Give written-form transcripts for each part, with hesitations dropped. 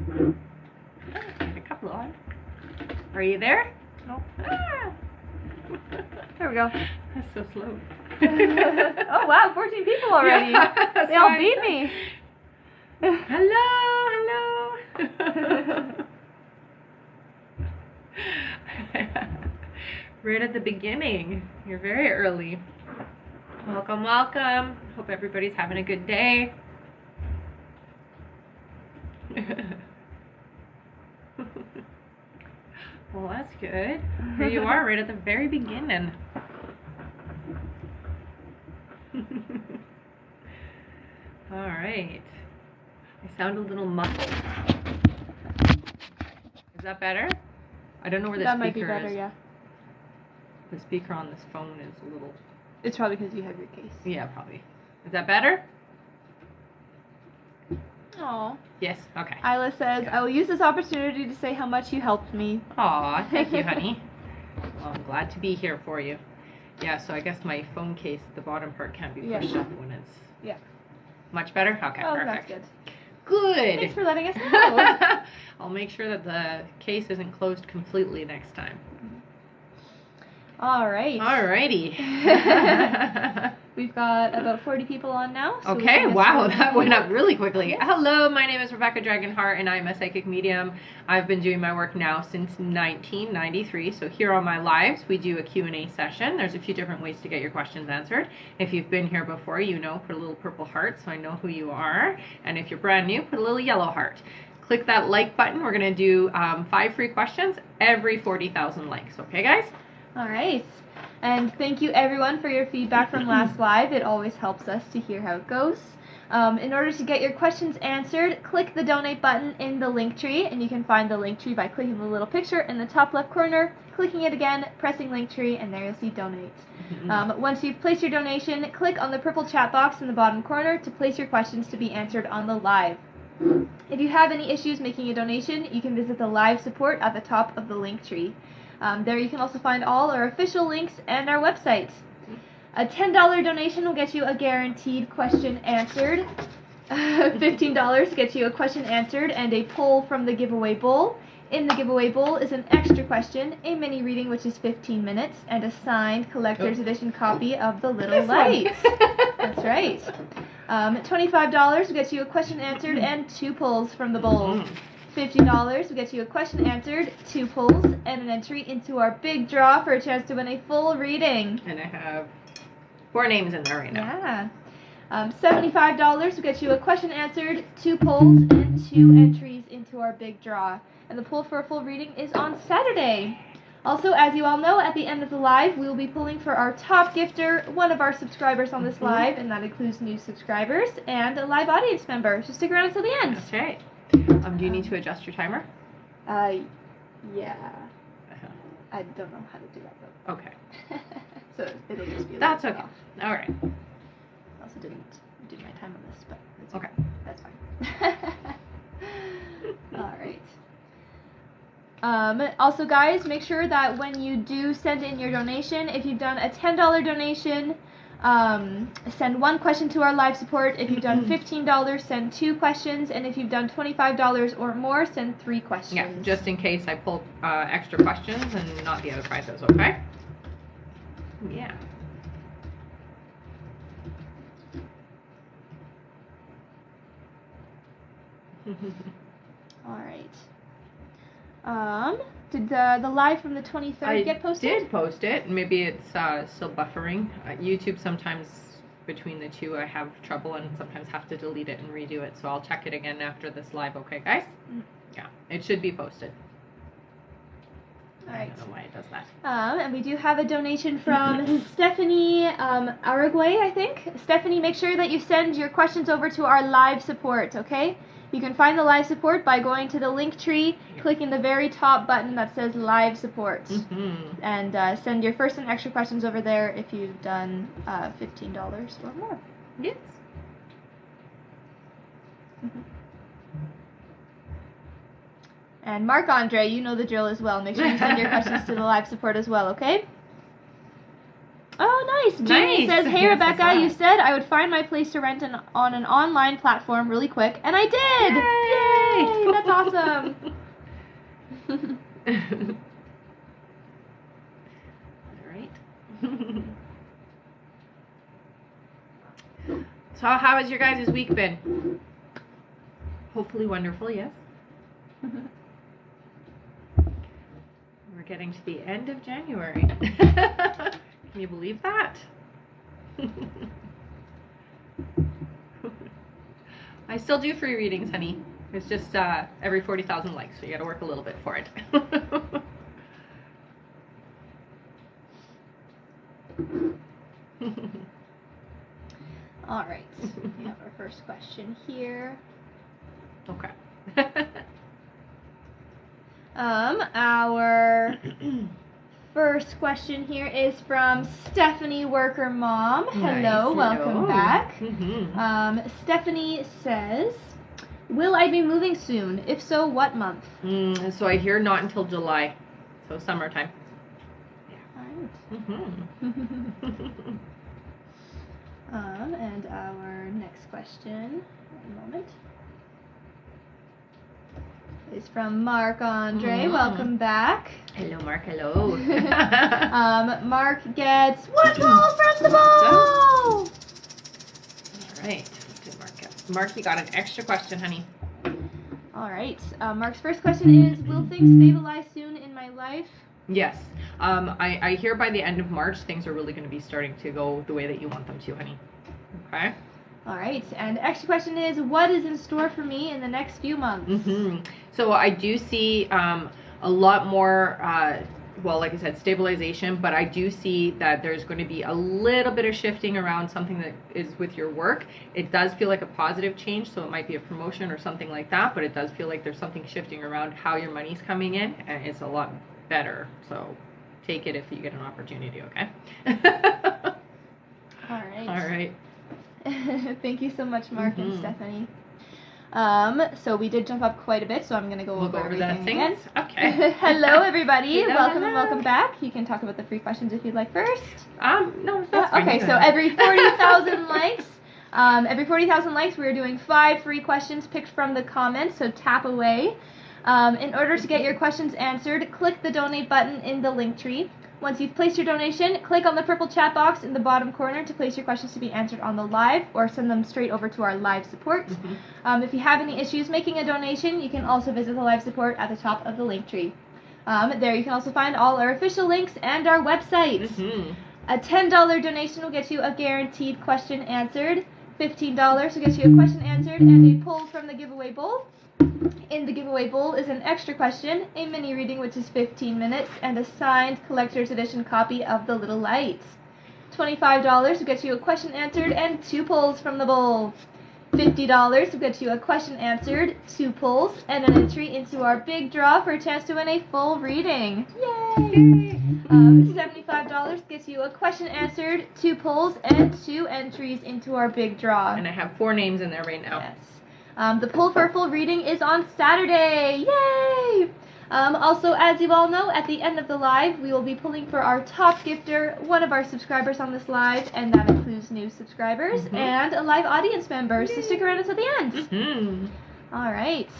A couple on. Are you there? No. Ah. There we go. That's so slow. Oh wow, 14 people already. Yeah, they all beat me. Hello, hello. Right at the beginning. You're very early. Welcome, welcome. Hope everybody's having a good day. Well, that's good. Here you are, right at the very beginning. All right. I sound a little muffled. Is that better? I don't know where the that speaker might be better, is. yeah. The speaker on this phone is a little... It's probably because you have your case. Yeah, probably. Is that better? Aw. Yes? Okay. Isla says, I will use this opportunity to say how much you helped me. Aw, thank you, honey. Well, I'm glad to be here for you. Yeah, so I guess my phone case, the bottom part can't be pushed up when it's... Yeah. Much better? Okay, Oh, perfect. that's good. Good. Thanks for letting us know. I'll make sure that the case isn't closed completely next time. All right. Alrighty. We've got about 40 people on now. So okay, wow, that went up really quickly. Yes. Hello, my name is Rebecca Dragonheart, and I'm a psychic medium. I've been doing my work now since 1993. So here on my lives, we do a Q&A session. There's a few different ways to get your questions answered. If you've been here before, you know, put a little purple heart so I know who you are. And if you're brand new, put a little yellow heart. Click that like button. We're going to do 5 free questions every 40,000 likes. Okay, guys? All right. And thank you everyone for your feedback from last live. It always helps us to hear how it goes. In order to get your questions answered, click the donate button in the link tree, and you can find the link tree by clicking the little picture in the top left corner, clicking it again, pressing link tree, and there you'll see donate. Once you've placed your donation, click on the purple chat box in the bottom corner to place your questions to be answered on the live. If you have any issues making a donation, you can visit the live support at the top of the link tree. There you can also find all our official links and our website. A $10 donation will get you a guaranteed question answered. $15 gets you a question answered and a poll from the giveaway bowl. In the giveaway bowl is an extra question, a mini reading which is 15 minutes, and a signed collector's edition copy of The Little Light. That's right. $25 gets you a question answered and 2 polls from the bowl. $50 will get you a question answered, 2 polls, and an entry into our big draw for a chance to win a full reading. And I have 4 names in there right now. Yeah. $75 will get you a question answered, 2 polls, and 2 entries into our big draw. And the poll for a full reading is on Saturday. Also, as you all know, at the end of the live, we will be pulling for our top gifter, one of our subscribers on this live, and that includes new subscribers and a live audience member. So stick around until the end. That's right. Do you need to adjust your timer? Yeah. I don't know how to do that though. Okay. So it'll just be. That's okay. All right. I also didn't do my time on this, but it's okay. That's fine. All right. Also, guys, make sure that when you do send in your donation, if you've done a $10 donation, send 1 question to our live support. If you've done $15, send 2 questions, and if you've done $25 or more, send 3 questions. Yeah, just in case I pull extra questions and not the other prizes, okay? Yeah. All right. Did the live from the 23rd get posted? I did post it. Maybe it's still buffering. YouTube sometimes, between the two, I have trouble and sometimes have to delete it and redo it. So I'll check it again after this live, okay, guys? Yeah, it should be posted. All right. I don't know why it does that. And we do have a donation from Stephanie Uruguay, I think. Stephanie, make sure that you send your questions over to our live support, okay? You can find the live support by going to the link tree, clicking the very top button that says live support, and send your first and extra questions over there if you've done $15 or more. Yes. And Mark Andre, you know the drill as well. Make sure you send your questions to the live support as well, okay? Oh, Oh, nice. Jamie says, hey, Yes, Rebecca, I saw you it. said I would find my place to rent on an online platform really quick, and I did! Yay! That's awesome. All right. So how has your guys' week been? Hopefully wonderful, yes? We're getting to the end of January. Can you believe that? I still do free readings, honey. It's just every 40,000 likes, so you gotta work a little bit for it. All right. We have our first question here. Okay. Our first question here is from Stephanie Worker Mom. Hello, Nice. welcome Hello. back. Mm-hmm. Stephanie says, will I be moving soon? If so, what month? So I hear not until July, so summertime. Alright. Mm-hmm. And our next question, one moment, is from Mark Andre. Welcome back. Hello, Mark. Hello. Mark gets one ball from the ball! All right. What did Mark get? Mark, you got an extra question, honey. All right. Mark's first question is, will things stabilize soon in my life? Yes. I hear by the end of March, things are really going to be starting to go the way that you want them to, honey. Okay? All right. And the extra question is, what is in store for me in the next few months? Mm-hmm. So I do see a lot more, well, like I said, stabilization, but I do see that there's going to be a little bit of shifting around something that is with your work. It does feel like a positive change, so it might be a promotion or something like that, but it does feel like there's something shifting around how your money's coming in, and it's a lot better. So take it if you get an opportunity, okay? All right. All right. Thank you so much, Mark and Mhm. Stephanie. So we did jump up quite a bit, so I'm going to go We'll over go over that everything thing. again. Okay. Hello, everybody. Hello, welcome hello. and welcome back. You can talk about the free questions if you'd like first. No, that's fine. Okay, You so go ahead. every 40,000 likes, we're doing 5 free questions picked from the comments, so tap away. In order to get your questions answered, click the donate button in the link tree. Once you've placed your donation, click on the purple chat box in the bottom corner to place your questions to be answered on the live, or send them straight over to our live support. If you have any issues making a donation, you can also visit the live support at the top of the link tree. There you can also find all our official links and our website. A $10 donation will get you a guaranteed question answered. $15 will get you a question answered and a pull from the giveaway bowl. In the giveaway bowl is an extra question, a mini reading which is 15 minutes, and a signed collector's edition copy of The Little Light. $25 will get you a question answered and 2 pulls from the bowl. $50 will get you a question answered, 2 pulls, and an entry into our big draw for a chance to win a full reading. Yay! $75 gets you a question answered, 2 pulls, and 2 entries into our big draw. And I have 4 names in there right now. Yes. The pull for a full reading is on Saturday. Yay! Also, as you all know, at the end of the live, we will be pulling for our top gifter, one of our subscribers on this live, and that includes new subscribers and a live audience member. So stick around us at the end. All right.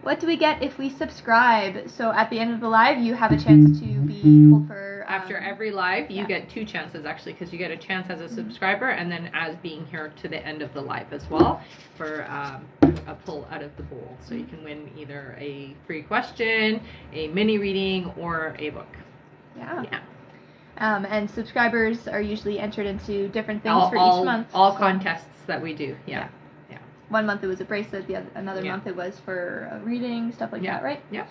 What do we get if we subscribe? So at the end of the live, you have a chance to be pulled for... After every live, you get 2 chances, actually, because you get a chance as a subscriber and then as being here to the end of the live as well for a pull out of the bowl. So you can win either a free question, a mini reading, or a book. Yeah. And subscribers are usually entered into different things for each month. All contests that we do, yeah. 1 month it was a bracelet, another month it was for a reading, stuff like that, right? Yeah.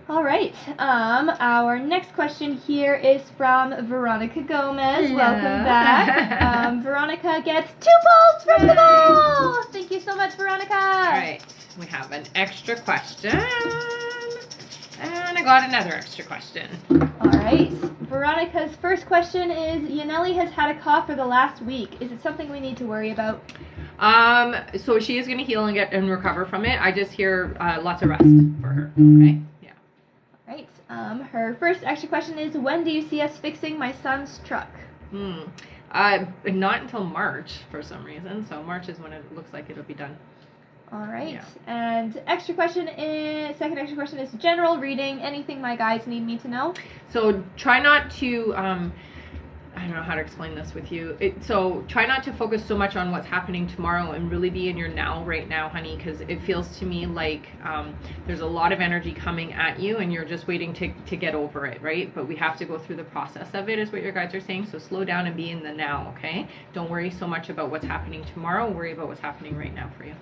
All right. Our next question here is from Veronica Gomez. Hello. Welcome back. Veronica gets 2 pulls from the bowl. Thank you so much, Veronica. All right. We have an extra question. And I got another extra question. All right. Veronica's first question is, Yaneli has had a cough for the last week. Is it something we need to worry about? So she is going to heal and recover from it. I just hear lots of rest for her. Okay. Yeah. Right. Her first extra question is, when do you see us fixing my son's truck? Not until March for some reason. So March is when it looks like it'll be done. All right. Yeah. And second extra question is general reading. Anything my guides need me to know? So try not to, I don't know how to explain this with you. So try not to focus so much on what's happening tomorrow and really be in your now right now, honey, because it feels to me like there's a lot of energy coming at you and you're just waiting to get over it, right? But we have to go through the process of it is what your guides are saying. So slow down and be in the now, okay? Don't worry so much about what's happening tomorrow. Worry about what's happening right now for you.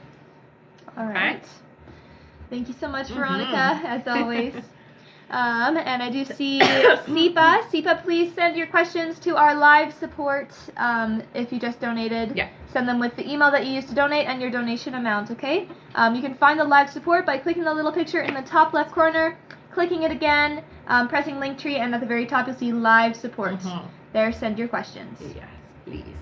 All right. Thank you so much, Veronica, as always. And I do see Sipa. Sipa, please send your questions to our live support if you just donated. Yeah. Send them with the email that you used to donate and your donation amount, okay? You can find the live support by clicking the little picture in the top left corner, clicking it again, pressing Linktree, and at the very top you'll see live support. There, send your questions. Yes, please.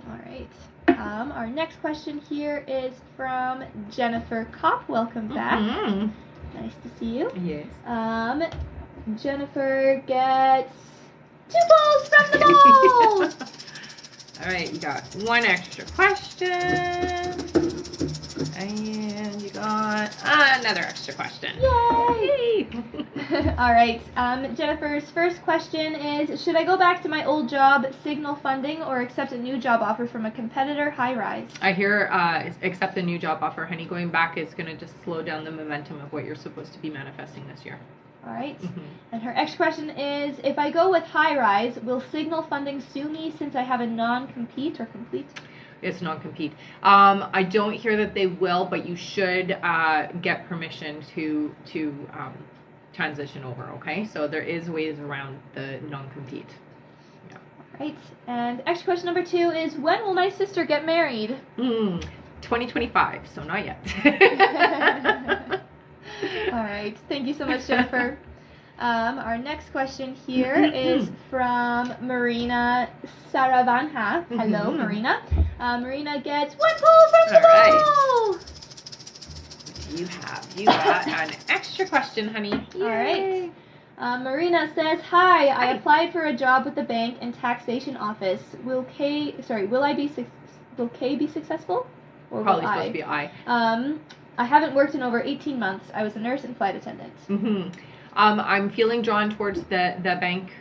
All right. Our next question here is from Jennifer Kopp. Welcome back. Nice to see you. Yes. Jennifer gets 2 balls from the ball. All right, you got 1 extra question. And you got another extra question. Yay! All right. Jennifer's first question is, should I go back to my old job, Signal Funding, or accept a new job offer from a competitor, High Rise? I hear accept the new job offer, honey. Going back is going to just slow down the momentum of what you're supposed to be manifesting this year. All right. And her next question is, if I go with High Rise, will Signal Funding sue me since I have a non-compete or complete? It's non-compete. I don't hear that they will, but you should get permission to transition over, okay? So there is ways around the non-compete. Yeah. All right. And extra question number 2 is, when will my sister get married? 2025, so not yet. All right. Thank you so much, Jennifer. Our next question here is from Marina Saravanha. Hello, Marina. Marina gets 1 pull from the ball. You got an extra question, honey. Yay. All right. Marina says, "Hi, I applied for a job with the bank and taxation office. Will K be successful? Or Probably will supposed to be I. I haven't worked in over 18 months. I was a nurse and flight attendant." I'm feeling drawn towards the bank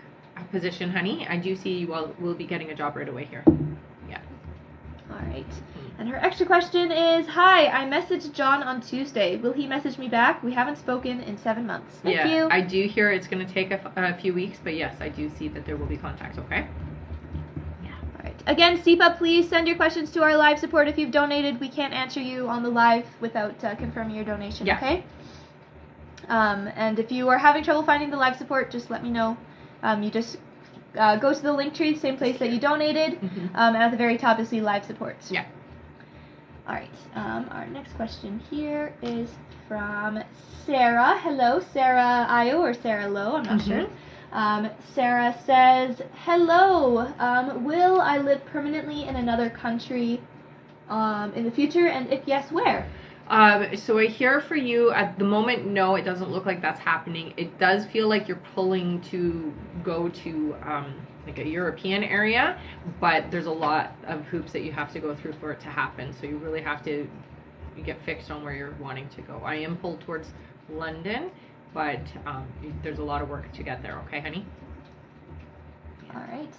position, honey. I do see we'll be getting a job right away here. Yeah. All right. And her extra question is, "Hi, I messaged John on Tuesday. Will he message me back? We haven't spoken in 7 months. Thank you." I do hear it's going to take a few weeks, but yes, I do see that there will be contact, okay? Yeah. All right. Again, Sipa, please send your questions to our live support if you've donated. We can't answer you on the live without confirming your donation, okay? And if you are having trouble finding the live support, just let me know. You just go to the Linktree, same place that you donated, and at the very top you'll see live support. Yeah. All right. Our next question here is from Sarah. Hello, Sarah Io or Sarah Lowe, I'm not sure. Sarah says, "Hello, will I live permanently in another country in the future, and if yes, where?" So I hear for you at the moment, no, it doesn't look like that's happening. It does feel like you're pulling to go to like a European area, but there's a lot of hoops that you have to go through for it to happen. So you really have to get fixed on where you're wanting to go. I am pulled towards London, but there's a lot of work to get there. Okay, honey? All right.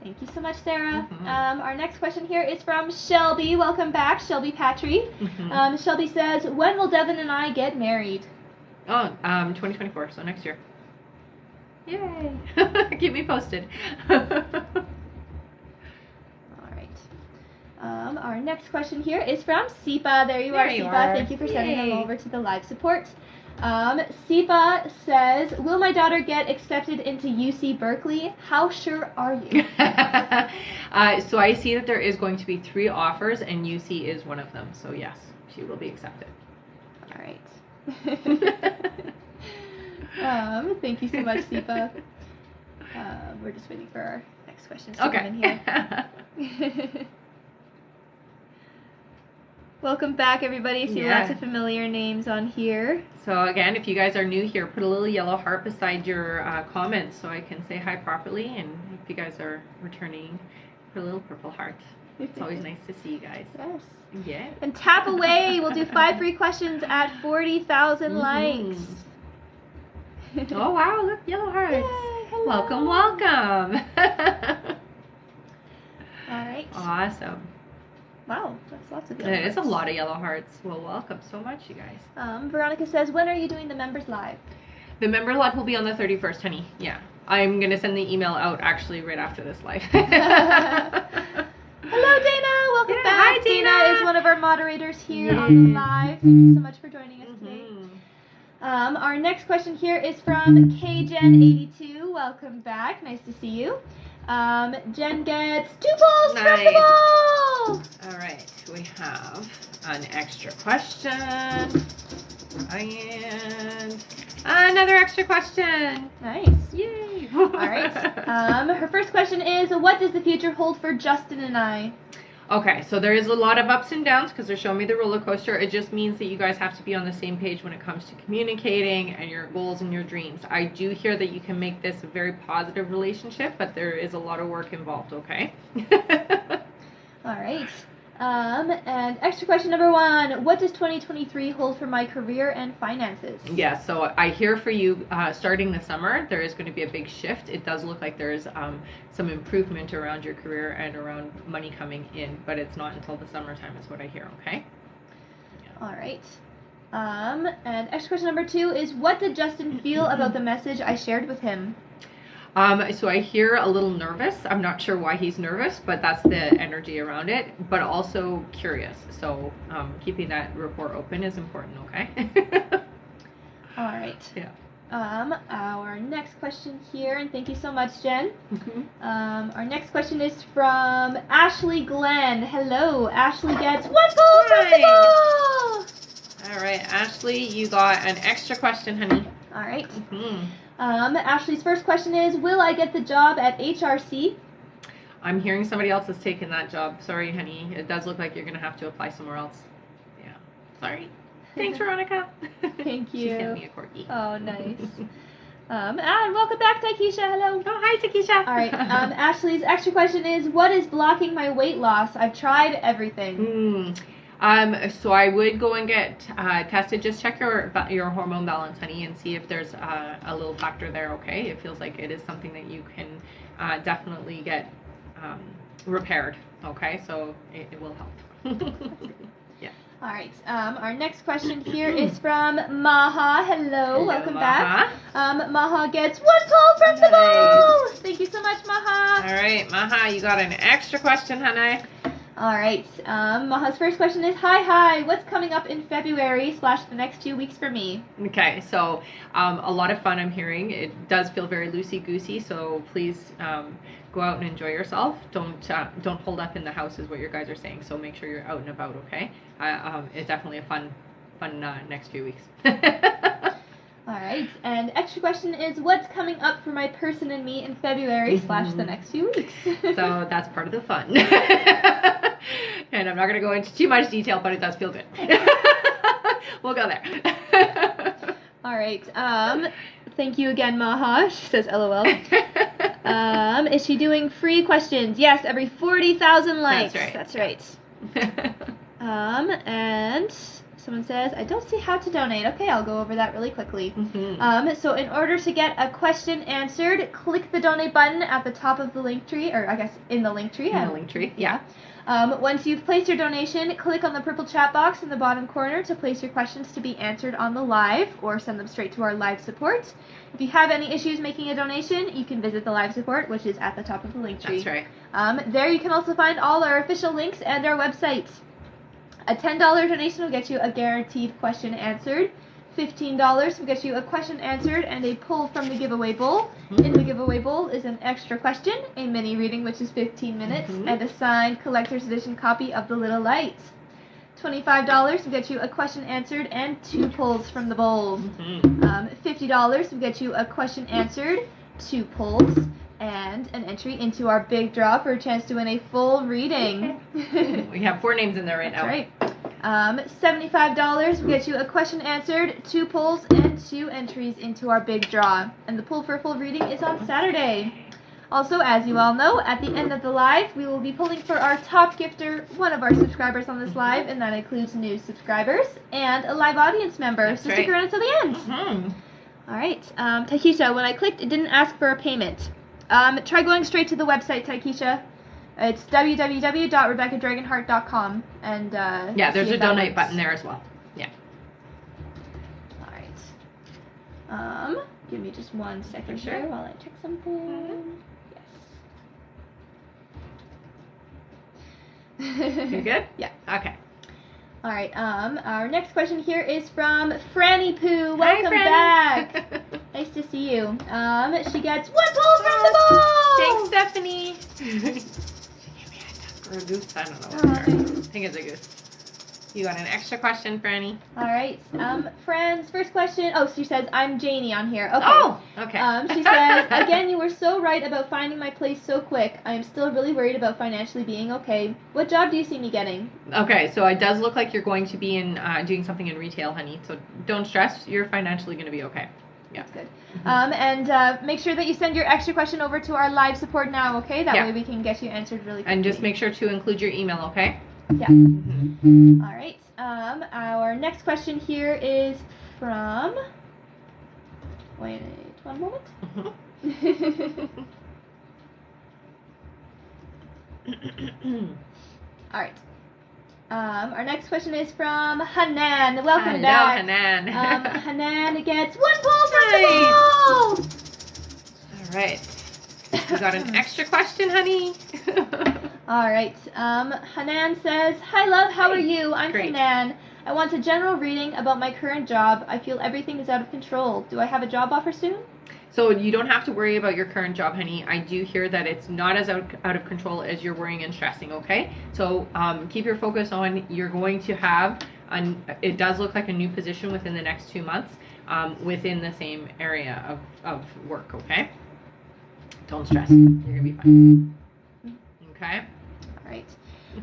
Thank you so much, Sarah. Our next question here is from Shelby. Welcome back, Shelby Patry. Shelby says, "When will Devin and I get married?" 2024, so next year. Yay! Keep me posted. All right. Our next question here is from Sipa. There you are, Sipa. Thank you for sending them over to the live support. Sipa says, "Will my daughter get accepted into UC Berkeley? How sure are you?" So I see that there is going to be 3 offers, and UC is one of them. So yes, she will be accepted. All right. Thank you so much, Sipa. We're just waiting for our next questions to come in here. Welcome back, everybody. See Yeah. lots of familiar names on here. So again, if you guys are new here, put a little yellow heart beside your comments so I can say hi properly. And if you guys are returning, put a little purple heart. It's always nice to see you guys. Yes. Yeah. And tap away. We'll do 5 free questions at 40,000 likes. Oh wow! Look, yellow hearts. Yay, hello. Welcome, welcome. All right. Awesome. Wow, that's lots of yellow It is a hearts. lot of yellow hearts. Well, welcome so much, you guys. Veronica says, when are you doing the members live? The member live will be on the 31st, honey. Yeah. I'm going to send the email out actually right after this live. Hello, Dana. Welcome Yeah, back. hi, Dana. Is one of our moderators here on the live. Thank you so much for joining us today. Our next question here is from KGen82. Welcome back. Nice to see you. Jen gets 2 balls from the ball. All right. We have an extra question. And another extra question. Nice. Yay. All right. Her first question is, what does the future hold for Justin and I? Okay, so there is a lot of ups and downs because they're showing me the roller coaster. It just means that you guys have to be on the same page when it comes to communicating and your goals and your dreams. I do hear that you can make this a very positive relationship, but there is a lot of work involved, okay? All right. And extra question number 1, what does 2023 hold for my career and finances? Yeah, so I hear for you starting the summer, there is going to be a big shift. It does look like there's some improvement around your career and around money coming in, but it's not until the summertime is what I hear, okay? All right. And extra question number 2 is, what did Justin feel about the message I shared with him? So I hear a little nervous. I'm not sure why he's nervous, but that's the energy around it, but also curious. So keeping that rapport open is important, okay? All right. Yeah. Our next question here, and thank you so much, Jen. Our next question is from Ashley Glenn. Hello, Ashley gets 1 ball from the ball. All right, Ashley, you got an extra question, honey. All right. Ashley's first question is, will I get the job at HRC? I'm hearing somebody else has taken that job. Sorry, honey. It does look like you're going to have to apply somewhere else. Yeah. Sorry. Thanks, Veronica. Thank you. She sent me a corgi. Oh, nice. And welcome back, Taikisha. Hello. Oh, hi, Takisha. All right. Ashley's extra question is, what is blocking my weight loss? I've tried everything. So I would go and get tested. Just check your hormone balance, honey, and see if there's a little factor there, okay? It feels like it is something that you can definitely get repaired, okay? So it will help. Yeah. All right. Our next question here is from Maha. Hello. Welcome back. Maha gets 1 call from the ball. Thank you so much, Maha. All right, Maha, you got an extra question, honey. All right. Maha's first question is, hi, what's coming up in February / the next 2 weeks for me? Okay, so a lot of fun I'm hearing. It does feel very loosey-goosey, so please go out and enjoy yourself. Don't hold up in the house is what your guys are saying, so make sure you're out and about, okay? It's definitely a fun next few weeks. All right. And extra question is, what's coming up for my person and me in February / the next few weeks? So that's part of the fun. And I'm not going to go into too much detail, but it does feel good. We'll go there. All right. Thank you again, Maha. She says LOL. Is she doing free questions? Yes, every 40,000 likes. That's right. That's right. And someone says, I don't see how to donate. Okay, I'll go over that really quickly. So in order to get a question answered, click the donate button at the top of the link tree, or I guess in the link tree. In the link tree, yeah. Once you've placed your donation, click on the purple chat box in the bottom corner to place your questions to be answered on the live, or send them straight to our live support. If you have any issues making a donation, you can visit the live support, which is at the top of the link tree. That's right. There you can also find all our official links and our website. A $10 donation will get you a guaranteed question answered. $15 will get you a question answered and a pull from the giveaway bowl. In the giveaway bowl is an extra question, a mini reading which is 15 minutes, and a signed collector's edition copy of The Little Light. $25 will get you a question answered and 2 pulls from the bowl. $50 will get you a question answered, 2 pulls, and an entry into our big draw for a chance to win a full reading. We have 4 names in there right now. That's right. $75 will get you a question answered, 2 polls, and 2 entries into our big draw. And the poll for a full reading is on Saturday. Also, as you all know, at the end of the live, we will be pulling for our top gifter, one of our subscribers on this live, and that includes new subscribers and a live audience member. That's so right. Stick around until the end. All right. Taikisha, when I clicked, it didn't ask for a payment. Try going straight to the website, Taikisha. It's www.rebeccadragonheart.com. And yeah, there's a donate button there as well. Yeah. All right. Give me just 1 second here while I check something. Yes. You good? Yeah. Okay. All right. Our next question here is from Franny Poo. Hi, Welcome Franny. back. Nice to see you. She gets 1 poll from the ball. Thanks, Stephanie. She gave me a duck or a goose. I don't know. What I think it's a goose. You got an extra question, Franny? All right. Friends, first question. Oh, she says, I'm Janie on here. Okay. Oh, okay. She says, again, you were so right about finding my place so quick. I am still really worried about financially being okay. What job do you see me getting? Okay, so it does look like you're going to be in doing something in retail, honey. So don't stress. You're financially going to be okay. Yeah. That's good. And make sure that you send your extra question over to our live support now, okay? That way we can get you answered really quickly. And just make sure to include your email, okay? Yeah. All right. Our next question here is from... Wait 1 moment. All right. Our next question is from Hanan. Welcome back. Hanan. Hanan gets 1 poll from the ball. All right. You got an extra question, honey? All right. Hanan says, "Hi, love. How are you? I'm Great. Hanan. I want a general reading about my current job. I feel everything is out of control. Do I have a job offer soon?" So you don't have to worry about your current job, honey. I do hear that it's not as out of control as you're worrying and stressing, okay? So keep your focus on, you're going to have, it does look like a new position within the next 2 months within the same area of work, okay? Don't stress. You're going to be fine. Okay? All right.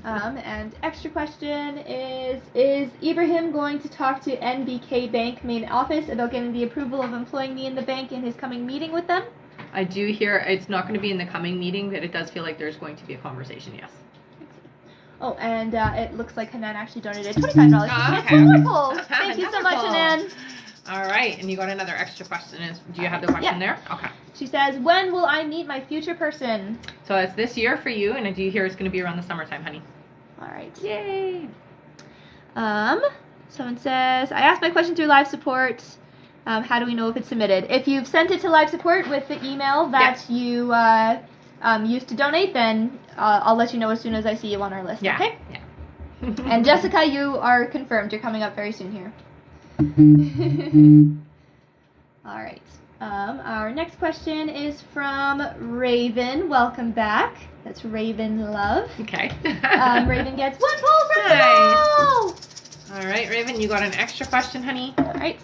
And extra question is Ibrahim going to talk to NBK Bank main office about getting the approval of employing me in the bank in his coming meeting with them? I do hear it's not going to be in the coming meeting, but it does feel like there's going to be a conversation, yes. Oh, and it looks like Hanan actually donated $25. Okay. Wonderful. Thank you so much, Hanan. All right, and you got another extra question. Do you have the question there? Okay. She says, when will I meet my future person? So it's this year for you, and I do hear it's going to be around the summertime, honey. All right. Yay. Someone says, I asked my question through live support. How do we know if it's submitted? If you've sent it to live support with the email that you used to donate, then I'll let you know as soon as I see you on our list, okay? Yeah. And Jessica, you are confirmed. You're coming up very soon here. All right. Our next question is from Raven. Welcome back. That's Raven Love. Okay. Raven gets 1 poll from the ball. All right, Raven, you got an extra question, honey. All right.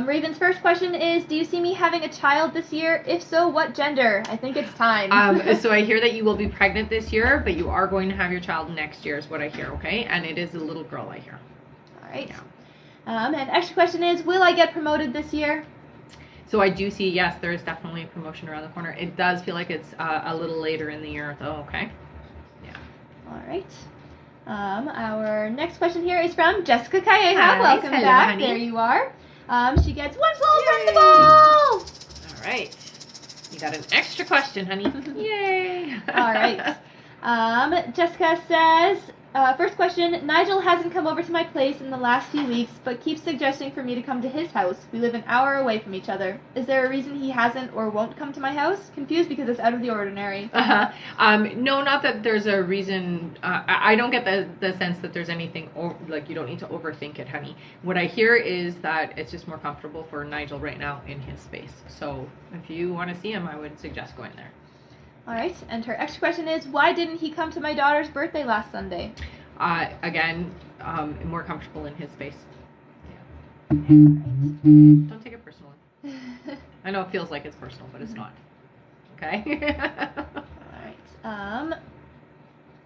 Raven's first question is, do you see me having a child this year? If so, what gender? I think it's time. So I hear that you will be pregnant this year, but you are going to have your child next year is what I hear, okay? And it is a little girl, I hear. All right. Yeah. And extra question is, will I get promoted this year? So I do see, yes, there is definitely a promotion around the corner. It does feel like it's a little later in the year, though, okay? Yeah. All right. Our next question here is from Jessica Calleja. Hi. Welcome Hello, back. honey. There you are. She gets 1 poll from the ball. All right. You got an extra question, honey. Yay. All right. Jessica says, first question, Nigel hasn't come over to my place in the last few weeks, but keeps suggesting for me to come to his house. We live an hour away from each other. Is there a reason he hasn't or won't come to my house? Confused because it's out of the ordinary. No, not that there's a reason. I don't get the sense that there's anything, like you don't need to overthink it, honey. What I hear is that it's just more comfortable for Nigel right now in his space. So if you want to see him, I would suggest going there. All right, and her extra question is, why didn't he come to my daughter's birthday last Sunday? Again, more comfortable in his space. Yeah. Right. Don't take it personally. I know it feels like it's personal, but it's not. Okay? All right.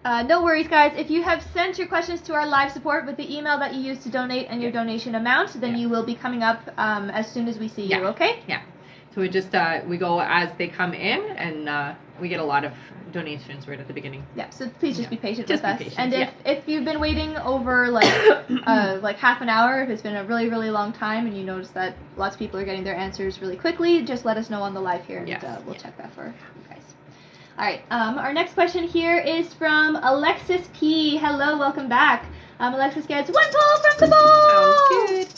No worries, guys. If you have sent your questions to our live support with the email that you used to donate and your donation amount, then you will be coming up as soon as we see you, okay? Yeah. So we just, we go as they come in, and we get a lot of donations right at the beginning. Yeah, so please just be patient with us. Patient, and if you've been waiting over like half an hour, if it's been a really, really long time and you notice that lots of people are getting their answers really quickly, just let us know on the live here and we'll check that for you guys. All right, our next question here is from Alexis P. Hello, welcome back. Alexis gets 1 pull from the bowl! Sounds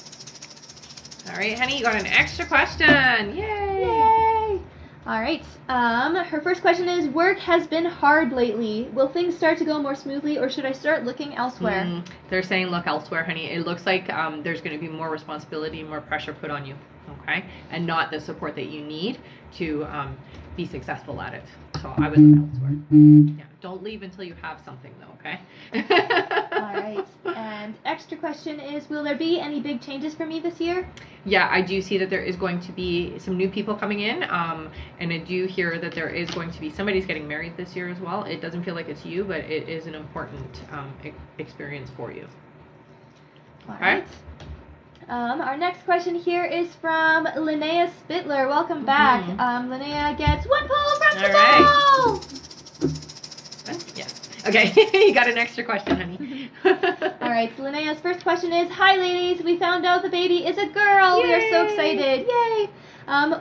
good. All right, honey, you got an extra question. Yay! Yay! All right, her first question is, work has been hard lately. Will things start to go more smoothly, or should I start looking elsewhere? They're saying look elsewhere, honey. It looks like there's going to be more responsibility and more pressure put on you, okay? And not the support that you need to be successful at it. So I would look elsewhere. Yeah, don't leave until you have something, though, okay? All right, and extra question is, will there be any big changes for me this year? Yeah, I do see that there is going to be some new people coming in, and I do hear that there is going to be somebody's getting married this year as well. It doesn't feel like it's you, but it is an important experience for you. All right. Our next question here is from Linnea Spittler. Welcome back. Linnea gets 1 pull from the bowl! Yes. Okay, you got an extra question, honey. All right, so Linnea's first question is, hi ladies, we found out the baby is a girl. Yay! We are so excited. Yay!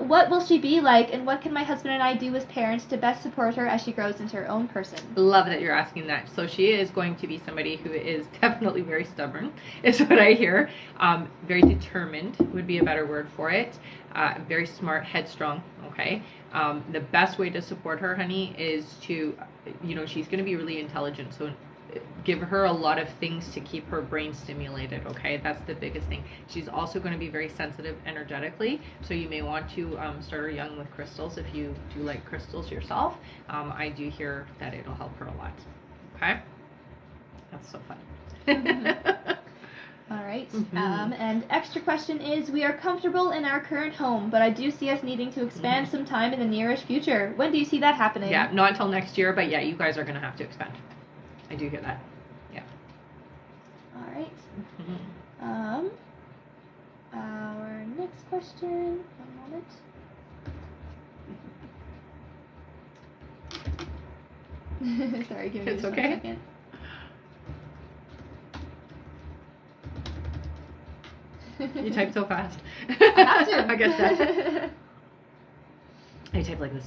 What will she be like, and what can my husband and I do as parents to best support her as she grows into her own person? Love that you're asking that. So she is going to be somebody who is definitely very stubborn, is what I hear. Very determined would be a better word for it. Very smart, headstrong, okay? The best way to support her, honey, is to, she's going to be really intelligent, so give her a lot of things to keep her brain stimulated, okay? That's the biggest thing. She's also going to be very sensitive energetically, so you may want to start her young with crystals if you do like crystals yourself. I do hear that it'll help her a lot, okay? That's so fun. All right. And extra question is, we are comfortable in our current home, but I do see us needing to expand sometime in the nearest future. When do you see that happening? Yeah, not until next year, but yeah, you guys are going to have to expand. I do hear that. Yeah. All right. Our next question. One moment. Sorry, give me just 1 second. You type so fast. I have to. I guess that. I type like this.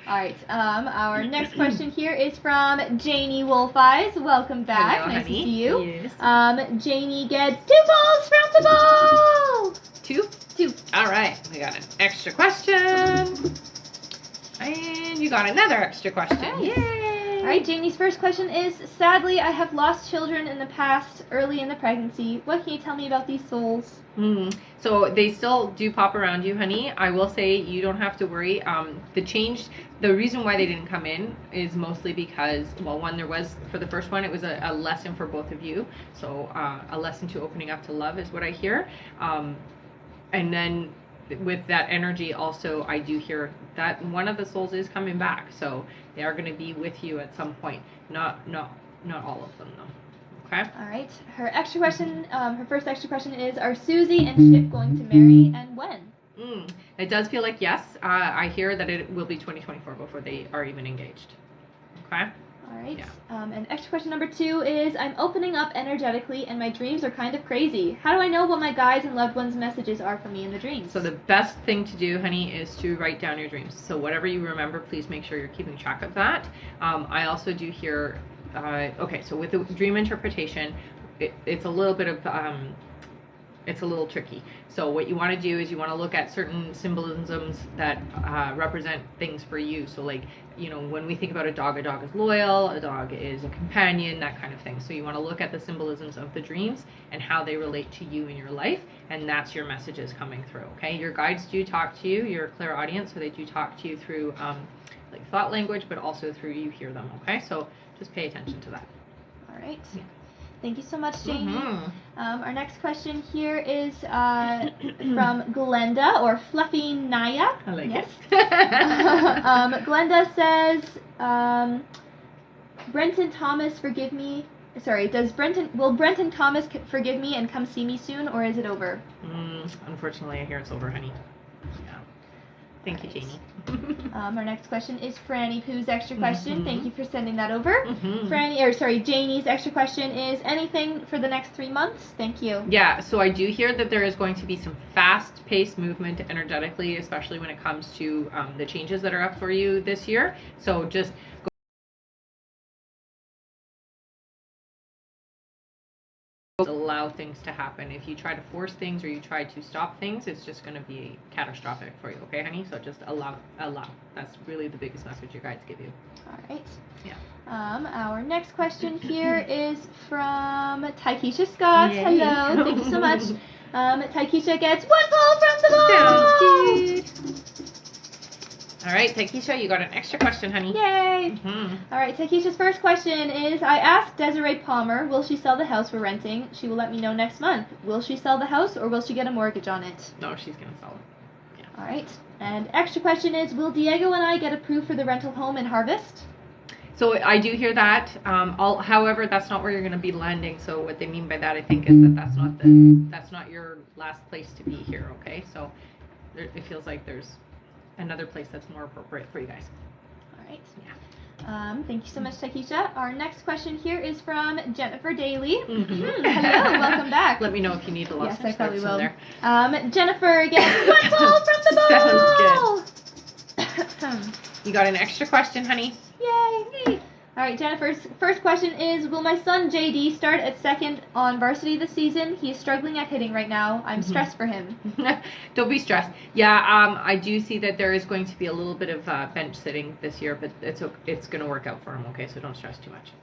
All right. Our next question here is from Janie Wolf Eyes. Welcome back. Hello, nice honey. to see you. Yes. Janie gets 2 balls from the ball. 2? 2. All right. We got an extra question. And you got another extra question. Nice. Yay! All right. Janie's first question is, sadly, I have lost children in the past, early in the pregnancy. What can you tell me about these souls? So they still do pop around you, honey. I will say you don't have to worry. The reason why they didn't come in is mostly because, well, one, there was, for the first one, it was a lesson for both of you. So a lesson to opening up to love is what I hear. And then with that energy also, I do hear that one of the souls is coming back. So they are going to be with you at some point. Not all of them, though. Okay. All right. Her extra question, her first extra question is, are Susie and Chip going to marry, and when? It does feel like yes. I hear that it will be 2024 before they are even engaged. Okay. All right. Yeah. And extra question number 2 is, I'm opening up energetically, and my dreams are kind of crazy. How do I know what my guides and loved ones' messages are for me in the dreams? So the best thing to do, honey, is to write down your dreams. So whatever you remember, please make sure you're keeping track of that. I also do hear. Okay, so with the dream interpretation, it's a little bit of, it's a little tricky. So what you want to do is you want to look at certain symbolisms that represent things for you. So like, when we think about a dog is loyal, a dog is a companion, that kind of thing. So you want to look at the symbolisms of the dreams and how they relate to you in your life, and that's your messages coming through, okay? Your guides do talk to you, you're a clairaudient, so they do talk to you through like thought language, but also through you hear them, okay? So just pay attention to that. All right. Yeah. Thank you so much, Jamie. Our next question here is from Glenda, or Fluffy Naya. I like yes. it. Glenda says, Brenton Thomas forgive me? Sorry, will Brenton Thomas forgive me and come see me soon, or is it over? Unfortunately, I hear it's over, honey. Yeah. Thank you, Janie. Our next question is Franny Pooh's extra question. Thank you for sending that over. Janie's extra question is anything for the next 3 months? Thank you. Yeah, so I do hear that there is going to be some fast-paced movement energetically, especially when it comes to the changes that are up for you this year. So just allow things to happen. If you try to force things or you try to stop things, it's just going to be catastrophic for you, okay, honey? So just allow. That's really the biggest message your guides give you. All right. Yeah. Our next question here is from Taikisha Scott. Yay. Hello, thank you so much. Taikisha gets 1 pull from the ball. Sounds good. All right, Taikisha, you got an extra question, honey. Yay! All right, Taikisha's first question is, I asked Desiree Palmer, will she sell the house we're renting? She will let me know next month. Will she sell the house or will she get a mortgage on it? No, she's going to sell it. Yeah. All right. And extra question is, will Diego and I get approved for the rental home in Harvest? So I do hear that. However, that's not where you're going to be landing. So what they mean by that, I think, is that that's not your last place to be here, okay? So it feels like there's another place that's more appropriate for you guys. All right. Yeah. Thank you so much, Taikisha. Our next question here is from Jennifer Daly. Hello, welcome back. Let me know if you need the last. Yes, I probably will. Jennifer gets 1 pull from the ball. Sounds good. You got an extra question, honey. Yay! All right, Jennifer's first question is, will my son JD start at second on varsity this season? He is struggling at hitting right now. I'm stressed for him. Don't be stressed. Yeah, I do see that there is going to be a little bit of bench sitting this year, but it's going to work out for him, okay? So don't stress too much.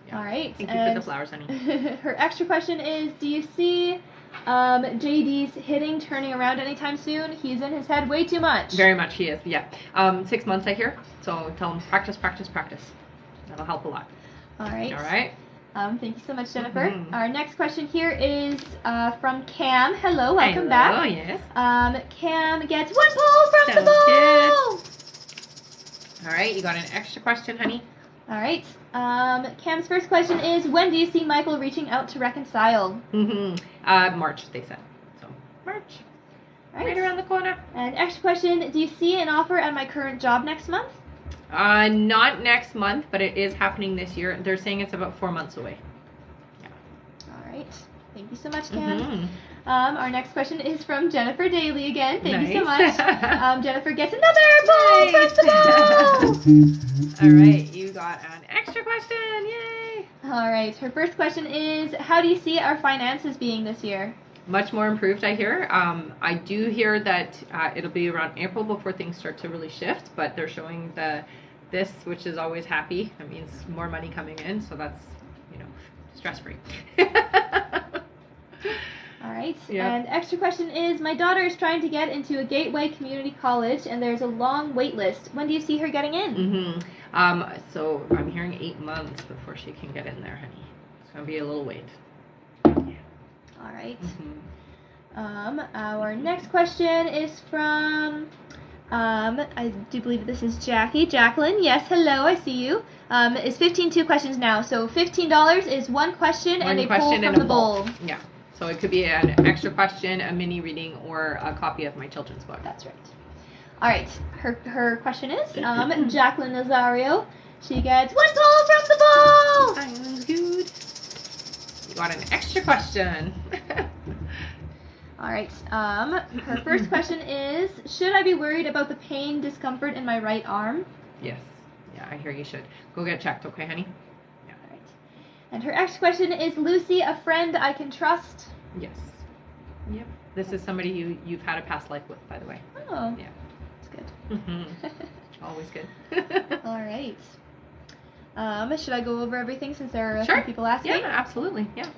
Yeah. All right. Thank you for the flowers, honey. Her extra question is, do you see JD's hitting turning around anytime soon? He's in his head way too much. Very much he is, yeah. 6 months, I hear. So tell him practice, practice, practice. That'll help a lot. All right. All right. Thank you so much, Jennifer. Our next question here is from Cam. Hello, welcome back. Oh, yes. Cam gets 1 pull from the ball. Good. All right, you got an extra question, honey. All right. Cam's first question is, when do you see Michael reaching out to reconcile? March, they said. So, March. Right around the corner. And extra question, do you see an offer at my current job next month? Not next month, but it is happening this year. They're saying it's about 4 months away. Yeah. All right. Thank you so much, Cam. Our next question is from Jennifer Daly again. Thank you so much. Jennifer gets another ball from the ball. All right, you got an extra question. Yay! All right. Her first question is, how do you see our finances being this year? Much more improved, I hear. I do hear that it'll be around April before things start to really shift, but they're showing this, which is always happy. That means more money coming in, so that's, stress-free. All right. Yeah. And extra question is, my daughter is trying to get into a Gateway Community College, and there's a long wait list. When do you see her getting in? So I'm hearing 8 months before she can get in there, honey. It's going to be a little wait. Yeah. All right. Our next question is from, I do believe this is Jackie. Jacqueline, yes, hello, I see you. It's 2 questions now. So $15 is 1 question and a pull from the bowl. Yeah. So it could be an extra question, a mini reading, or a copy of my children's book. That's right. All right. Her question is, Jacqueline Nazario. She gets 1 pull from the bowl. Sounds good. You got an extra question. All right. Her first question is, should I be worried about the pain, discomfort in my right arm? Yes. Yeah, I hear you should. Go get checked, okay, honey? Yeah. All right. And her next question is, Lucy, a friend I can trust? Yes. Yep. This is somebody you've had a past life with, by the way. Oh. Yeah. That's good. Always good. All right. Should I go over everything since there are a few people asking? Yeah, absolutely. Yeah.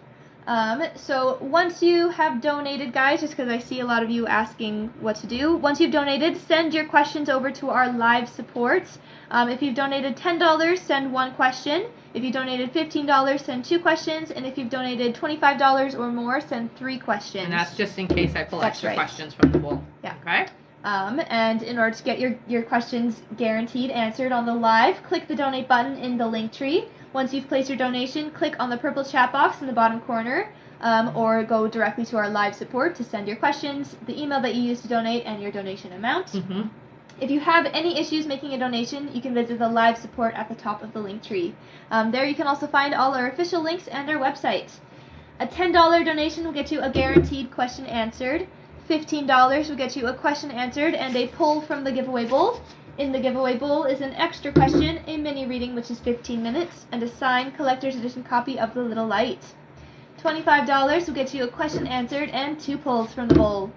So once you have donated, guys, just because I see a lot of you asking what to do, once you've donated, send your questions over to our live support. If you've donated $10, send 1 question. If you donated $15, send 2 questions. And if you've donated $25 or more, send 3 questions. And that's just in case I pull extra questions from the bowl. Yeah. Okay? And in order to get your questions guaranteed answered on the live, click the donate button in the link tree. Once you've placed your donation, click on the purple chat box in the bottom corner, or go directly to our live support to send your questions, the email that you use to donate, and your donation amount. Mm-hmm. If you have any issues making a donation, you can visit the live support at the top of the link tree. There you can also find all our official links and our website. A $10 donation will get you a guaranteed question answered. $15 will get you a question answered and a poll from the giveaway bowl. In the giveaway bowl is an extra question, a mini reading which is 15 minutes, and a signed collector's edition copy of The Little Light. $25 will get you a question answered and 2 polls from the bowl.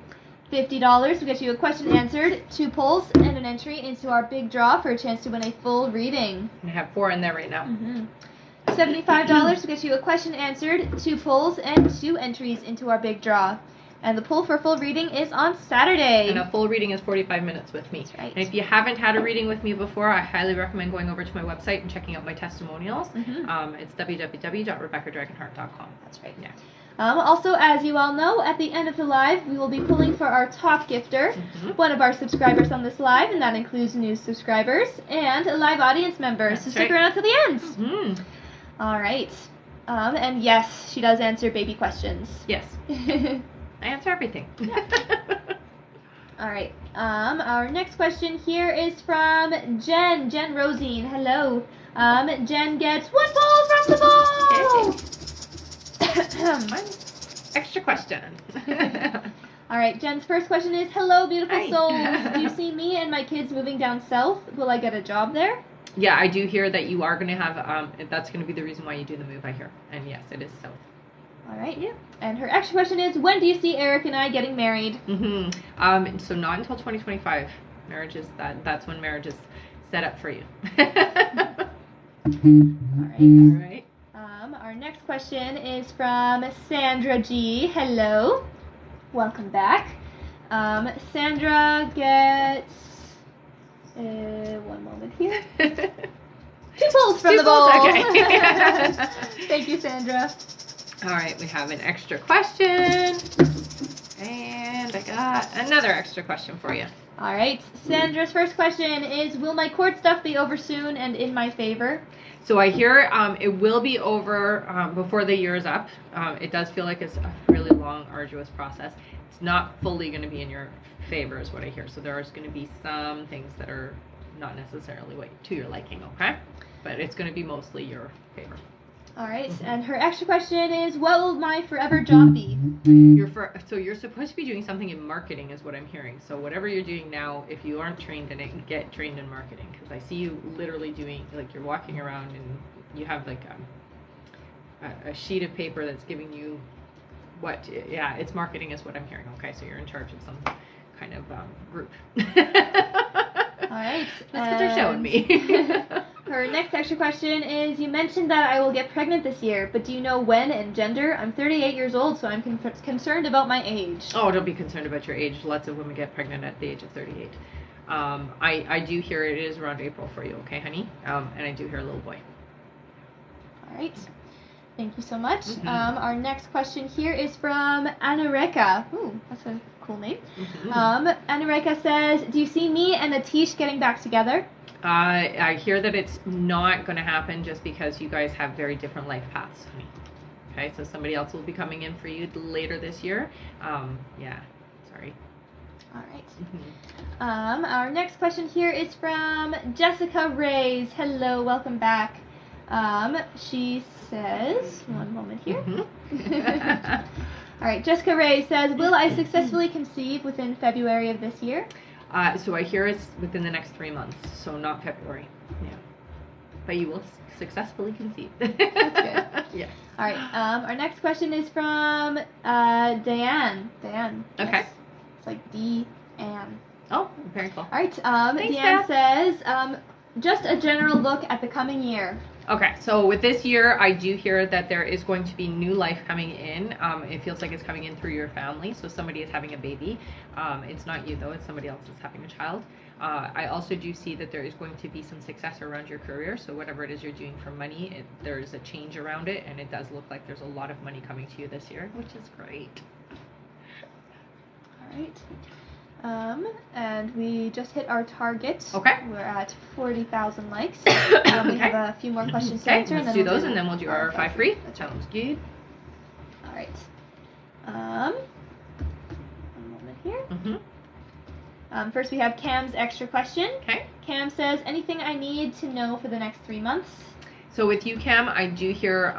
$50 will get you a question answered, 2 polls, and an entry into our big draw for a chance to win a full reading. I have 4 in there right now. Mm-hmm. $75 will get you a question answered, 2 polls, and 2 entries into our big draw. And the poll for full reading is on Saturday. And a full reading is 45 minutes with me. That's right. And if you haven't had a reading with me before, I highly recommend going over to my website and checking out my testimonials. Mm-hmm. It's www.rebeccadragonheart.com. That's right. Yeah. Also, as you all know, at the end of the live, we will be pulling for our top gifter, one of our subscribers on this live, and that includes new subscribers and live audience members. So stick around to the end. Mm-hmm. All right. And yes, she does answer baby questions. Yes. I answer everything. All right. Our next question here is from Jen Rosine. Hello. Jen gets 1 ball from the ball. Extra question. All right. Jen's first question is, hello, beautiful Hi. souls. Do you see me and my kids moving down south? Will I get a job there? Yeah, I do hear that you are going to have, that's going to be the reason why you do the move, I hear. And yes, it is so. All right. Yeah. And her extra question is, when do you see Eric and I getting married? Mm-hmm. So not until 2025. That's when marriage is set up for you. All right. Our next question is from Sandra G. Hello. Welcome back. Sandra gets 1 moment here. 2 pulls from the bowl. Okay. Thank you, Sandra. All right, we have an extra question. And I got another extra question for you. All right. Sandra's first question is, will my court stuff be over soon and in my favor? So I hear it will be over before the year is up. It does feel like it's a really long, arduous process. It's not fully going to be in your favor is what I hear. So there is going to be some things that are not necessarily to your liking, okay? But it's going to be mostly your favor. All right. And her extra question is, what will my forever job be? So you're supposed to be doing something in marketing is what I'm hearing. So whatever you're doing now, if you aren't trained in it, get trained in marketing. Because I see you literally doing, like you're walking around and you have like a sheet of paper that's giving you it's marketing is what I'm hearing. Okay, so you're in charge of some kind of group. All right. That's what they're showing me. Her next extra question is, you mentioned that I will get pregnant this year, but do you know when and gender? I'm 38 years old, so I'm concerned about my age. Oh, don't be concerned about your age. Lots of women get pregnant at the age of 38. I do hear it is around April for you, okay, honey? And I do hear a little boy. All right. Thank you so much. Our next question here is from Anureka. Ooh, that's a cool name. Anureka says, do you see me and Atish getting back together? I hear that it's not going to happen just because you guys have very different life paths, honey. Okay, so somebody else will be coming in for you later this year. Yeah, sorry. All right. Our next question here is from Jessica Reyes. Hello, welcome back. She says, 1 moment here. All right, Jessica Reyes says, will I successfully conceive within February of this year? So I hear it's within the next 3 months, so not February. Yeah. But you will successfully conceive. That's good. Yeah. All right. Our next question is from Diane. Diane. Okay. Yes. It's like D-Ann. Oh, very cool. All right. Thanks, Diane Beth. says, just a general look at the coming year. Okay, so with this year, I do hear that there is going to be new life coming in. It feels like it's coming in through your family, so somebody is having a baby. It's not you, though. It's somebody else that's having a child. I also do see that there is going to be some success around your career, so whatever it is you're doing for money, there's a change around it, and it does look like there's a lot of money coming to you this year, which is great. All right. And we just hit our target. Okay. We're at 40,000 likes. We have a few more questions to answer. Let's do those, and then we'll do our 5 free. That sounds good. All right. One moment here. First, we have Cam's extra question. Okay. Cam says, anything I need to know for the next 3 months? So with you, Cam, I do hear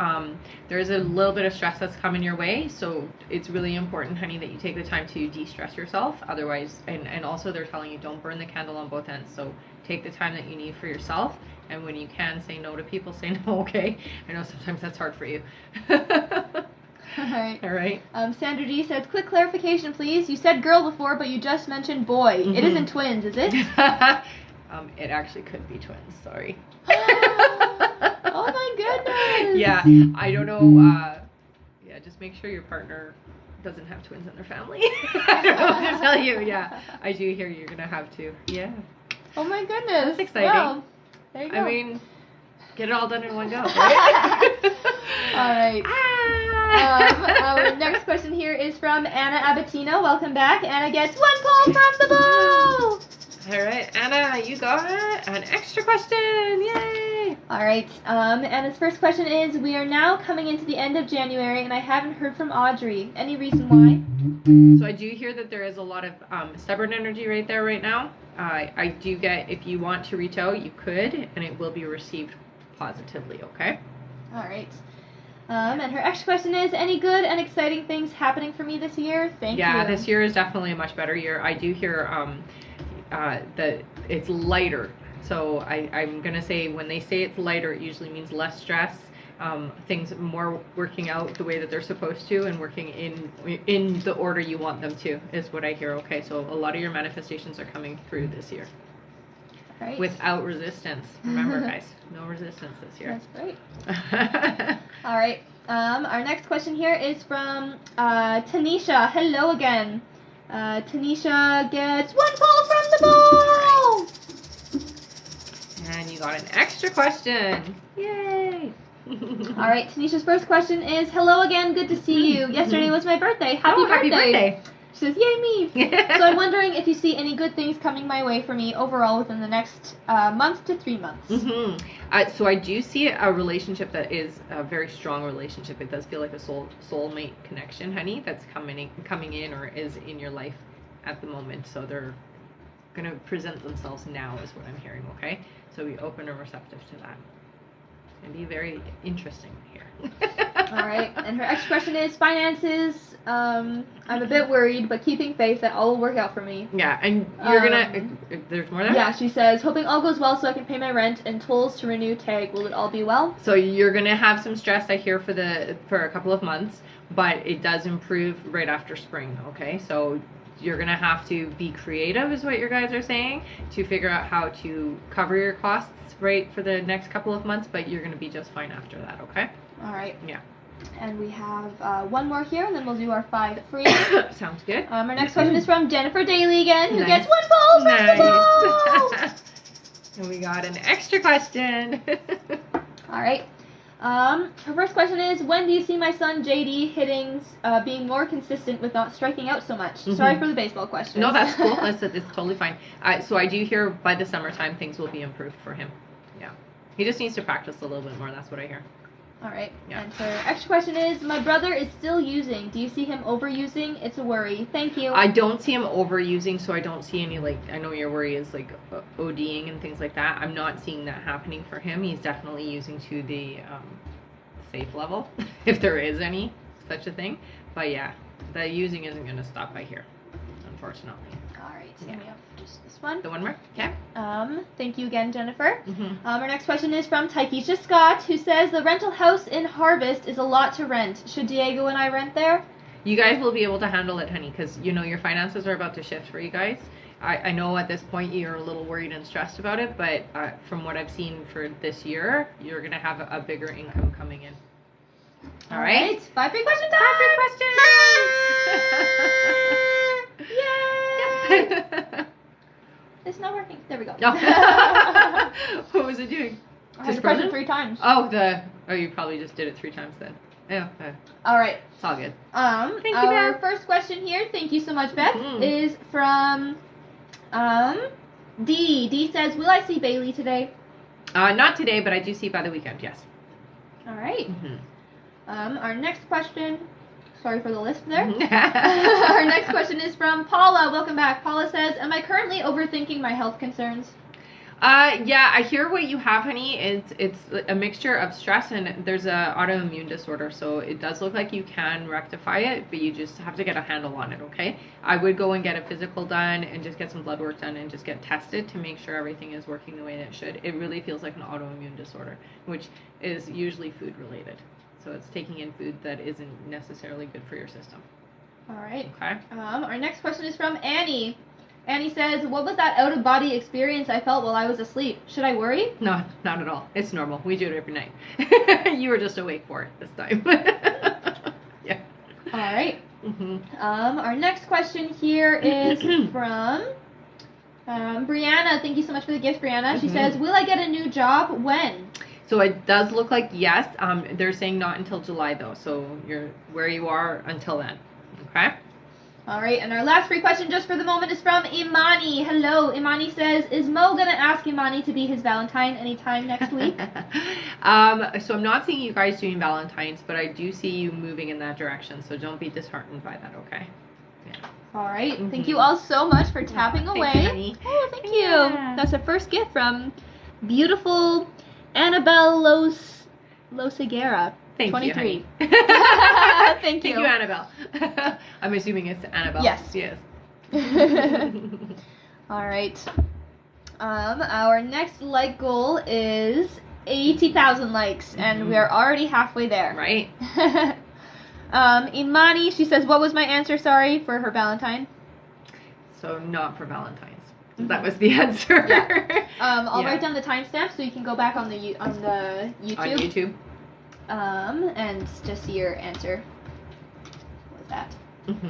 there's a little bit of stress that's coming your way. So it's really important, honey, that you take the time to de-stress yourself. Otherwise, and also they're telling you don't burn the candle on both ends. So take the time that you need for yourself. And when you can, say no to people, say no, okay? I know sometimes that's hard for you. All right. Sandra D says, quick clarification, please. You said girl before, but you just mentioned boy. It isn't twins, is it? It actually could be twins. Sorry. Oh my goodness. Yeah, I don't know. Yeah, just make sure your partner doesn't have twins in their family. I don't know what to tell you. Yeah, I do hear you're gonna have to. Yeah. Oh my goodness. That's exciting. Wow. There you go. I mean, get it all done in one go. Right? All right. Our next question here is from Anna Abatino. Welcome back. Anna gets 1 call from the bow. All right, Anna, you got an extra question. Yay! All right. Anna's first question is, we are now coming into the end of January, and I haven't heard from Audrey. Any reason why? So I do hear that there is a lot of stubborn energy right there right now. I do get, if you want to reach out, you could, and it will be received positively, okay? All right. And her extra question is, any good and exciting things happening for me this year? Thank you. Yeah, this year is definitely a much better year. I do hear that it's lighter. So I'm going to say when they say it's lighter, it usually means less stress. Things more working out the way that they're supposed to and working in the order you want them to is what I hear. Okay, so a lot of your manifestations are coming through this year. Right. Without resistance. Remember, guys, no resistance this year. That's great. All right. Our next question here is from Tanisha. Hello again. Tanisha gets 1 call from the ball. And you got an extra question. Yay! All right. Tanisha's first question is, hello again. Good to see you. Yesterday was my birthday. Happy birthday. She says, yay me. So I'm wondering if you see any good things coming my way for me overall within the next month to 3 months. So I do see a relationship that is a very strong relationship. It does feel like a soulmate connection, honey, that's coming in or is in your life at the moment. So they're going to present themselves now is what I'm hearing, okay? So be open and receptive to that. It's going to be very interesting here. All right. And her next question is finances. I'm a bit worried, but keeping faith that all will work out for me. Yeah, and you're gonna. There's more there. Yeah, she says, hoping all goes well so I can pay my rent and tolls to renew tag. Will it all be well? So you're gonna have some stress, I hear, for a couple of months, but it does improve right after spring. Okay, so you're gonna have to be creative, is what your guys are saying, to figure out how to cover your costs right for the next couple of months. But you're gonna be just fine after that. Okay. All right. Yeah. And we have 1 more here, and then we'll do our 5 free. Sounds good. Our next question is from Jennifer Daly again, who Nice. gets 1 call from the ball. And we got an extra question. All right. Her first question is, when do you see my son JD hitting, being more consistent with not striking out so much? Sorry for the baseball question. No, that's cool. It's totally fine. So I do hear by the summertime things will be improved for him. Yeah. He just needs to practice a little bit more. That's what I hear. All right. Yeah. And her extra question is, my brother is still using. Do you see him overusing? It's a worry. Thank you. I don't see him overusing, so I don't see any, I know your worry is, ODing and things like that. I'm not seeing that happening for him. He's definitely using to the safe level, if there is any such a thing. But, yeah, the using isn't going to stop, I hear, unfortunately. All right. So Yeah. we have just this one. The one more? Okay. Thank you again, Jennifer. Our next question is from Taikisha Scott, who says, the rental house in Harvest is a lot to rent. Should Diego and I rent there? You guys will be able to handle it, honey, because, your finances are about to shift for you guys. I know at this point you're a little worried and stressed about it, but from what I've seen for this year, you're going to have a bigger income coming in. All right? 5 free question time! 5 free questions! Yay! It's not working. There we go. No. What was it doing? I had to press it 3 times. Oh, you probably just did it 3 times then. Yeah. All right. It's all good. Thank you, our Beth. first question here, thank you so much, Beth, Mhm. is from D. D says, will I see Bailey today? Not today, but I do see by the weekend. Yes. All right. Mm-hmm. Our next question, sorry for the list there. Our next question is from Paula. Welcome back. Paula says, am I currently overthinking my health concerns? Yeah, I hear what you have, honey. It's a mixture of stress and there's a autoimmune disorder, so it does look like you can rectify it, but you just have to get a handle on it, okay? I would go and get a physical done and just get some blood work done and just get tested to make sure everything is working the way that it should. It really feels like an autoimmune disorder, which is usually food related. So it's taking in food that isn't necessarily good for your system. All right. Okay. Our next question is from Annie. Annie says, what was that out-of-body experience I felt while I was asleep? Should I worry? No, not at all. It's normal. We do it every night. You were just awake for it this time. Yeah. All right. Mm-hmm. Our next question here is from Brianna. Thank you so much for the gift, Brianna. She says, will I get a new job? When? So it does look like yes. They're saying not until July, though. So you're where you are until then. Okay? All right, and our last free question just for the moment is from Imani. Hello, Imani says, is Mo going to ask Imani to be his Valentine anytime next week? So I'm not seeing you guys doing Valentine's, but I do see you moving in that direction, so don't be disheartened by that, okay? Yeah. All right, thank you all so much for tapping away. Thank you, honey. Oh, thank you. Yeah. That's a first gift from beautiful Annabelle Losegera. Thank 23. you. Thank you. Thank you, Annabelle. I'm assuming it's Annabelle. Yes. Yes. All right. Our next like goal is 80,000 likes, and we are already halfway there. Right. Imani, she says, what was my answer, sorry, for her Valentine? So not for Valentine's. That was the answer. Yeah. I'll write down the timestamp so you can go back on the YouTube. On YouTube. And just see your answer. What was that?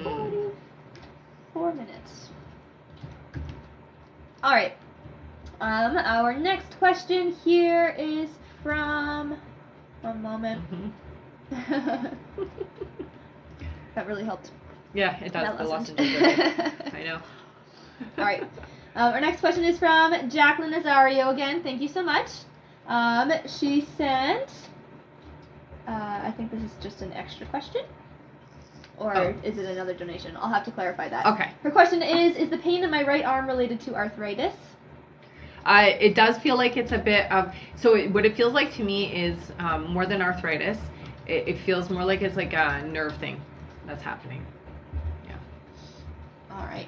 44 minutes. All right. Our next question here is from. One moment. That really helped. Yeah, it does. That The listened. lesson. I know. All right. Our next question is from Jacqueline Nazario again. Thank you so much. She sent. I think this is just an extra question. Or is it another donation? I'll have to clarify that. Okay. Her question is the pain in my right arm related to arthritis? It does feel like it's a bit of... So what it feels like to me is more than arthritis. It feels more like it's like a nerve thing that's happening. Yeah. All right.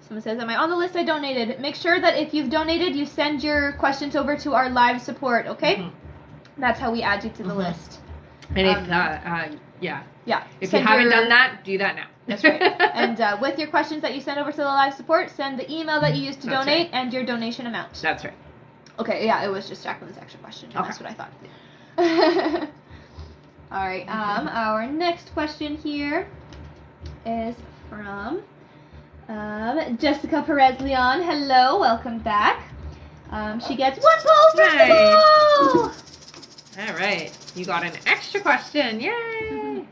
Someone says, am I on the list I donated? Make sure that if you've donated, you send your questions over to our live support, okay? That's how we add you to the list. And if, yeah. If you haven't done that, do that now. That's right. And with your questions that you send over to the live support, send the email that you used to donate and your donation amount. That's right. Okay, yeah, it was just Jacqueline's extra question. Okay. That's what I thought. All right, our next question here is from Jessica Perez-Leon. Hello, welcome back. She gets 1 poll for Nice. All right, you got an extra question. Yay!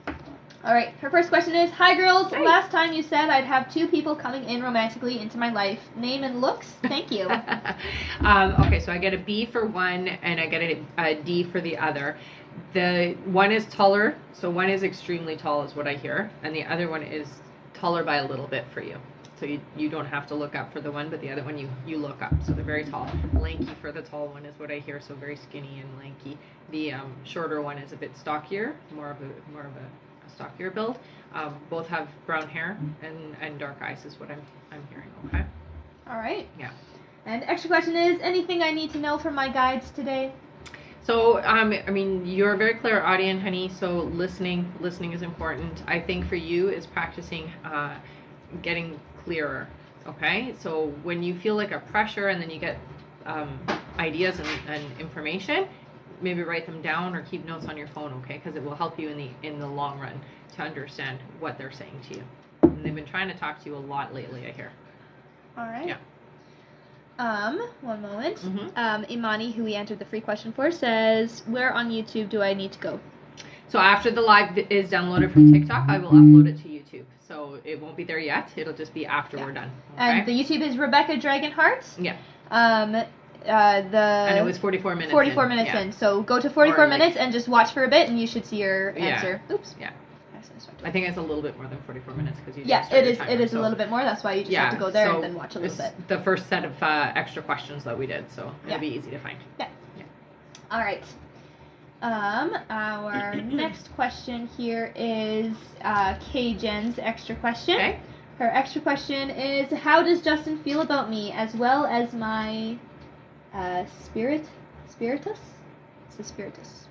All right, her first question is, hi girls, Hi. Last time you said I'd have 2 people coming in romantically into my life. Name and looks? Thank you. Okay, so I get a B for one and I get a D for the other. The one is taller, so one is extremely tall is what I hear, and the other one is taller by a little bit for you. So you don't have to look up for the one, but the other one you look up. So they're very tall. Lanky for the tall one is what I hear, so very skinny and lanky. The shorter one is a bit stockier, more of a stockier build. Both have brown hair and dark eyes is what I'm hearing. Okay. All right. Yeah. And extra question is, anything I need to know from my guides today? So, I mean, you're a very clear audience, honey, so listening is important. I think for you is practicing getting clearer, okay? So when you feel like a pressure and then you get ideas and information, maybe write them down or keep notes on your phone, okay? Because it will help you in the long run to understand what they're saying to you. And they've been trying to talk to you a lot lately, I hear. All right. Yeah. One moment. Mhm. Imani, who we answered the free question for, says, where on YouTube do I need to go? So after the live is downloaded from TikTok, I will upload it to YouTube. So it won't be there yet. It'll just be after we're done. Okay? And the YouTube is Rebecca Dragonheart. Yeah. And it was 44 minutes 44 minutes in. So go to 44 minutes and just watch for a bit, and you should see your answer. Oops. Yeah. I think it's a little bit more than 44 minutes because you. Yeah, it is. It is a little bit more. That's why you just have to go there and then watch a little bit. The first set of extra questions that we did, so it'll be easy to find. Yeah. All right. Our next question here is K Jen's extra question. Okay. Her extra question is, how does Justin feel about me as well as my spiritus? It's the spiritus.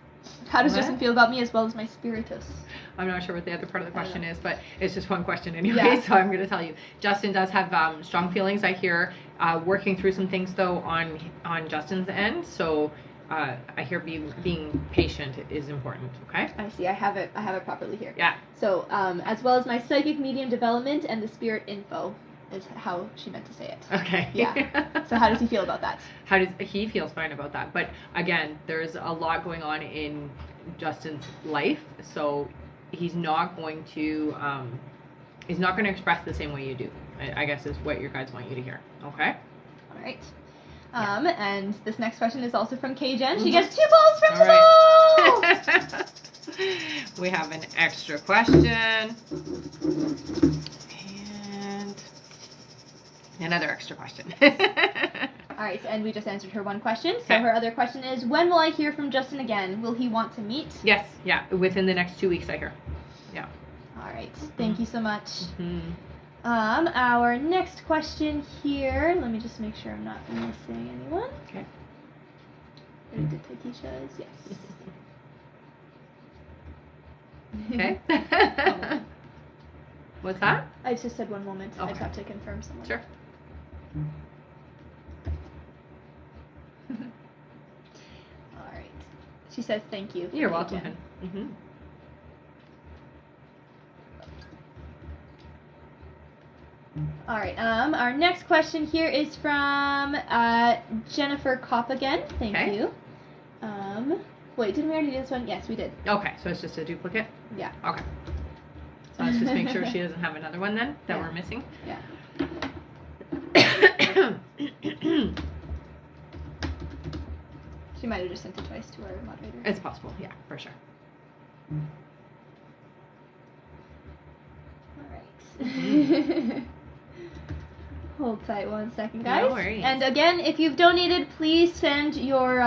How does Justin feel about me as well as my spiritus? I'm not sure what the other part of the question is, but it's just one question anyway, so I'm going to tell you. Justin does have strong feelings, I hear. Working through some things, though, on Justin's end, so I hear being patient is important, okay? I see. I have it properly here. Yeah. So, as well as my psychic medium development and the spirit info is how she meant to say it. Okay. Yeah. So how does he feel about that? He feels fine about that, but again, there's a lot going on in Justin's life, so he's not going to express the same way you do, I guess is what your guys want you to hear, okay? All right. And this next question is also from K-Jen. She gets 2 balls from the ball! We have an extra question. And another extra question. All right, and we just answered her one question. So her other question is, when will I hear from Justin again? Will he want to meet? Yes, yeah, within the next 2 weeks, I hear. Yeah. All right, thank you so much. Mm-hmm. Our next question here, let me just make sure I'm not missing anyone. Okay. Takisha's, yes. Okay. What's that? I just said one moment. Okay. I just have to confirm someone. Sure. All right. She says thank you. You're welcome. Mm-hmm. All right. Our next question here is from Jennifer Kopp again. Thank you. Wait, didn't we already do this one? Yes, we did. Okay, so it's just a duplicate? Yeah. Okay. So let's just make sure she doesn't have another one then that we're missing. Yeah. She might have just sent it twice to our moderator. It's possible, yeah, for sure. All right. Hold tight 1 second, guys. No worries. And again, if you've donated, please send your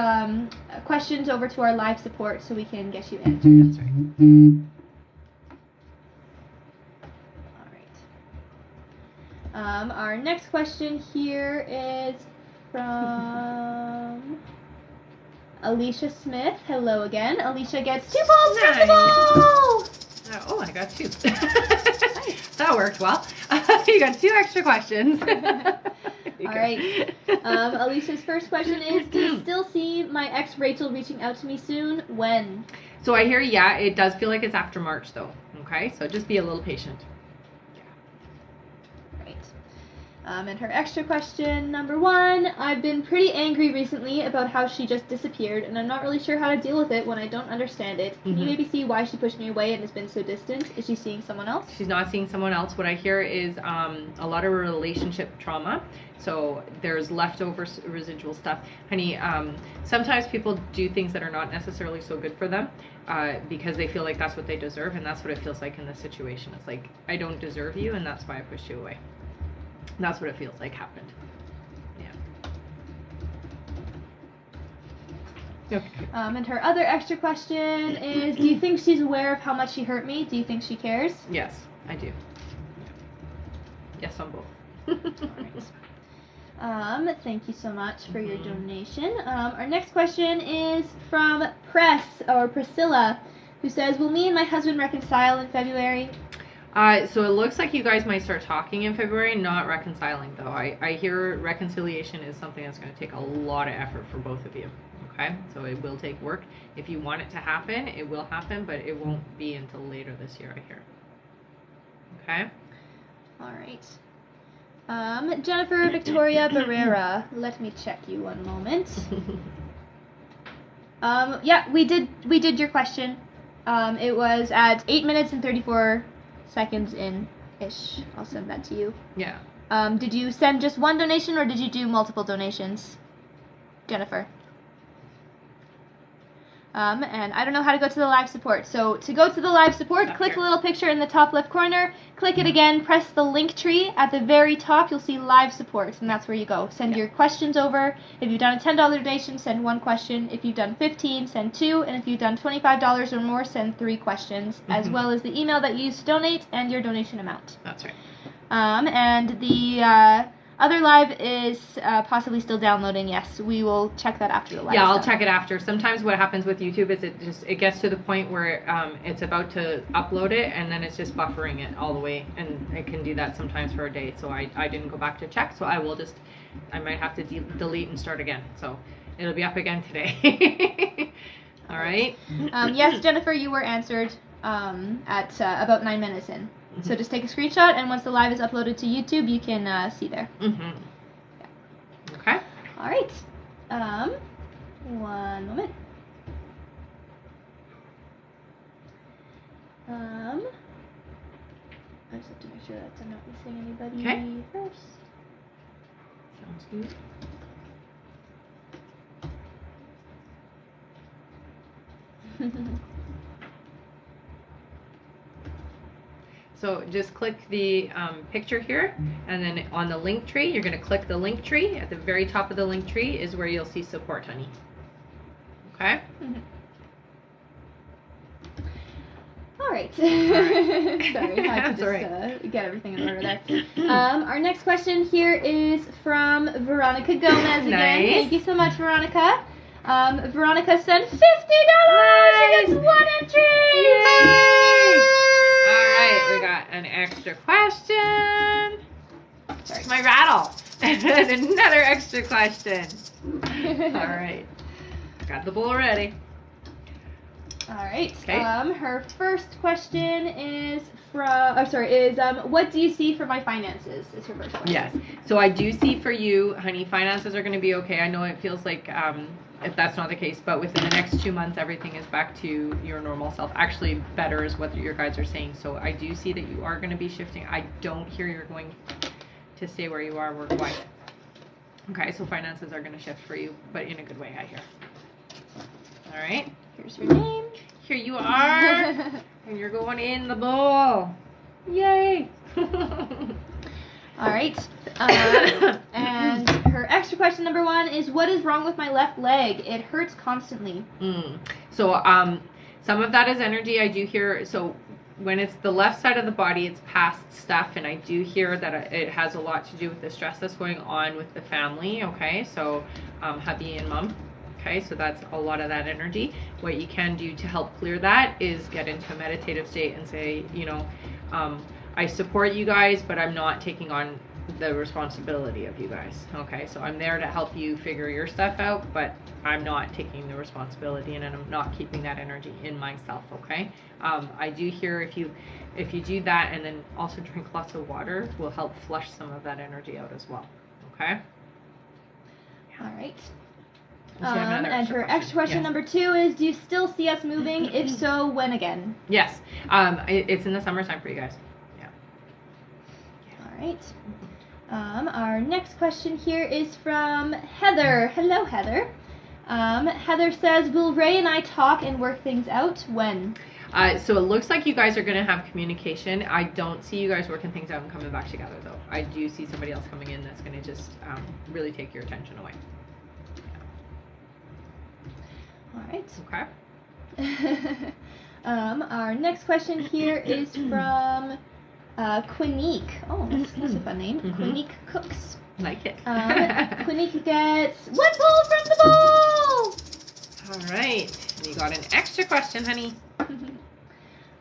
questions over to our live support so we can get you answered. That's right. All right. Our next question here is from Alicia Smith. Hello again. Alicia gets 2 balls from the ball! Oh, I got 2. That worked well. You got 2 extra questions. All right. Alicia's first question is, do you still see my ex Rachel reaching out to me soon? When? So I hear, yeah, it does feel like it's after March though. Okay, so just be a little patient. And her extra question, number 1, I've been pretty angry recently about how she just disappeared, and I'm not really sure how to deal with it when I don't understand it. Can you maybe see why she pushed me away and has been so distant? Is she seeing someone else? She's not seeing someone else. What I hear is a lot of relationship trauma. So there's leftover residual stuff. Honey, sometimes people do things that are not necessarily so good for them because they feel like that's what they deserve, and that's what it feels like in this situation. It's like, I don't deserve you, and that's why I pushed you away. That's what it feels like happened. Yeah. Okay. And her other extra question is, do you think she's aware of how much she hurt me? Do you think she cares? Yes, I do. Yes, on both. All right. Thank you so much for your donation. Our next question is from Priscilla, who says, will me and my husband reconcile in February? So it looks like you guys might start talking in February, not reconciling though. I hear reconciliation is something that's going to take a lot of effort for both of you. Okay, so it will take work. If you want it to happen, it will happen, but it won't be until later this year, I hear. Okay? All right. Jennifer Victoria Barrera. Let me check you one moment. Yeah, we did your question. It was at 8 minutes and 34 seconds in-ish. I'll send that to you. Yeah. Did you send just one donation or did you do multiple donations, Jennifer? And I don't know how to go to the live support. So to go to the live support, click the little picture in the top left corner, click it again, press the link tree. At the very top, you'll see live support, and that's where you go. Send your questions over. If you've done a $10 donation, send 1 question. If you've done 15, send 2. And if you've done $25 or more, send 3 questions, as well as the email that you used to donate and your donation amount. That's right. And the other live is possibly still downloading. Yes, we will check that after the live. Yeah, I'll check it after. Sometimes what happens with YouTube is it gets to the point where it's about to upload it and then it's just buffering it all the way, and it can do that sometimes for a day. So I didn't go back to check, so I might have to delete and start again. So it'll be up again today. All right. Yes, Jennifer, you were answered at about 9 minutes in. So just take a screenshot, and once the live is uploaded to YouTube, you can see there. Yeah. Okay. All right. One moment. I just have to make sure that I'm not missing anybody first. Sounds good. So just click the picture here, and then on the link tree, you're going to click the link tree. At the very top of the link tree is where you'll see support, honey. Okay? All right. Sorry, I have to just get everything in order there. Our next question here is from Veronica Gomez again. Nice. Thank you so much, Veronica. Veronica sent $50. Nice. She gets 1 entry. Yay! Alright, we got an extra question. Sorry, my rattle. And another extra question. Alright. Got the bowl ready. Alright. Okay. Her first question is what do you see for my finances? Is her first question. Yes. So I do see for you, honey, finances are going to be okay. I know it feels like if that's not the case, but within the next 2 months, everything is back to your normal self. Actually, better is what your guides are saying. So I do see that you are going to be shifting. I don't hear you're going to stay where you are work-wise. Okay, so finances are going to shift for you, but in a good way, I hear. All right. Here's your name. Here you are. And you're going in the bowl. Yay. All right. And her extra question number 1 is, what is wrong with my left leg? It hurts constantly. So some of that is energy. I do hear, so when it's the left side of the body, it's past stuff, and I do hear that it has a lot to do with the stress that's going on with the family, okay? So hubby and mom. Okay, so that's a lot of that energy. What you can do to help clear that is get into a meditative state and say, I support you guys, but I'm not taking on the responsibility of you guys. Okay, so I'm there to help you figure your stuff out, but I'm not taking the responsibility, and I'm not keeping that energy in myself. Okay, I do hear if you do that and then also drink lots of water, will help flush some of that energy out as well. Okay. All right. And her extra question number 2 is, do you still see us moving? If so, when again? Yes. It's in the summertime for you guys. Yeah. All right. Our next question here is from Heather. Hello, Heather. Heather says, will Ray and I talk and work things out? When? So it looks like you guys are going to have communication. I don't see you guys working things out and coming back together, though. I do see somebody else coming in that's going to just really take your attention away. All right. Okay. Our next question here is from Quinique. Oh, that's a fun name. Quinique Cooks. Like it. Quinique gets 1 pull from the bowl! All right. You got an extra question, honey.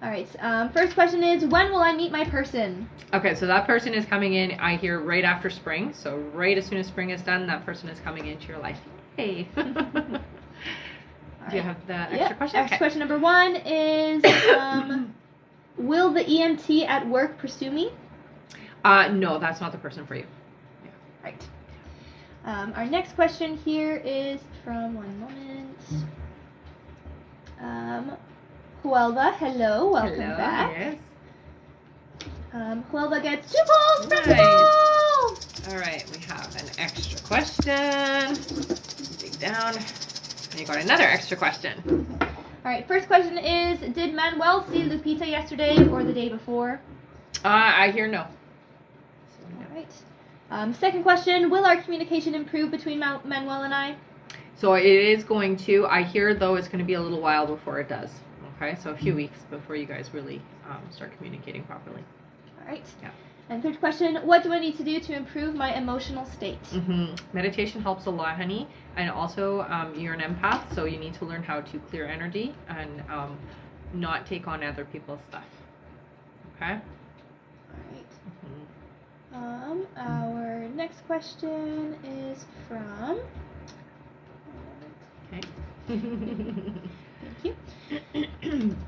All right. First question is, when will I meet my person? Okay, so that person is coming in, I hear, right after spring. So right as soon as spring is done, that person is coming into your life. Hey. Do you have the extra question? Extra question number 1 is, will the EMT at work pursue me? No, that's not the person for you. Right. Our next question here is from, one moment, Huelva. Hello, welcome back. Yes. Huelva gets 2 polls from the Nice. poll! All right, we have an extra question. Dig down. And you got another extra question. All right, first question is, did Manuel see Lupita yesterday or the day before? I hear no. All right. Second question, will our communication improve between Manuel and I? So it is going to. I hear, though, it's going to be a little while before it does. Okay, so a few weeks before you guys really start communicating properly. All right. Yeah. And third question, what do I need to do to improve my emotional state? Meditation helps a lot, honey. And also, you're an empath, so you need to learn how to clear energy and not take on other people's stuff. Okay? All right. Our next question is from... Okay. Thank you.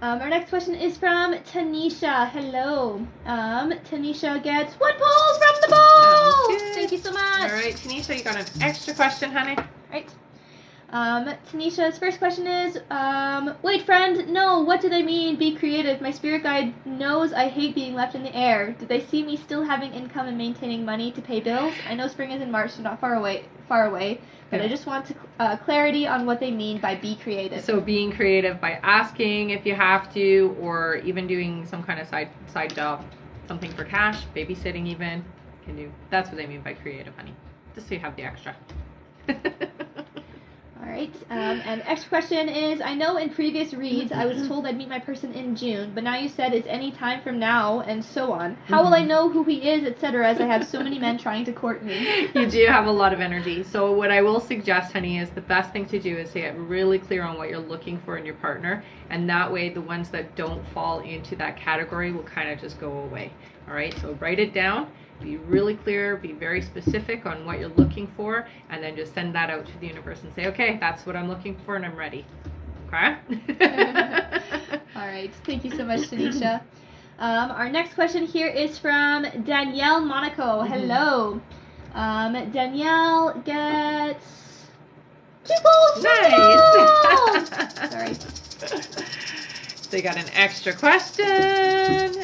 Our next question is from Tanisha. Hello. Tanisha gets 1 poll from the poll. Thank you so much. All right, Tanisha, you got an extra question, honey. Right. Tanisha's first question is, wait, friend, no, what do they mean, be creative? My spirit guide knows I hate being left in the air. Do they see me still having income and maintaining money to pay bills? I know spring is in March, so not far away, but I just want clarity on what they mean by be creative. So being creative by asking if you have to, or even doing some kind of side job, something for cash, babysitting even, can do. That's what they mean by creative, honey. Just so you have the extra. All right, and next question is, I know in previous reads I was told I'd meet my person in June, but now you said it's any time from now, and so on. How will I know who he is, etc., as I have so many men trying to court me? You do have a lot of energy. So what I will suggest, honey, is the best thing to do is to get really clear on what you're looking for in your partner, and that way the ones that don't fall into that category will kind of just go away. All right, so write it down. Be really clear, be very specific on what you're looking for, and then just send that out to the universe and say, okay, that's what I'm looking for and I'm ready. Okay? All right. Thank you so much, Tanisha. Our next question here is from Danielle Monaco. Hello. Danielle gets 2 polls. Nice. Sorry. So you got an extra question, and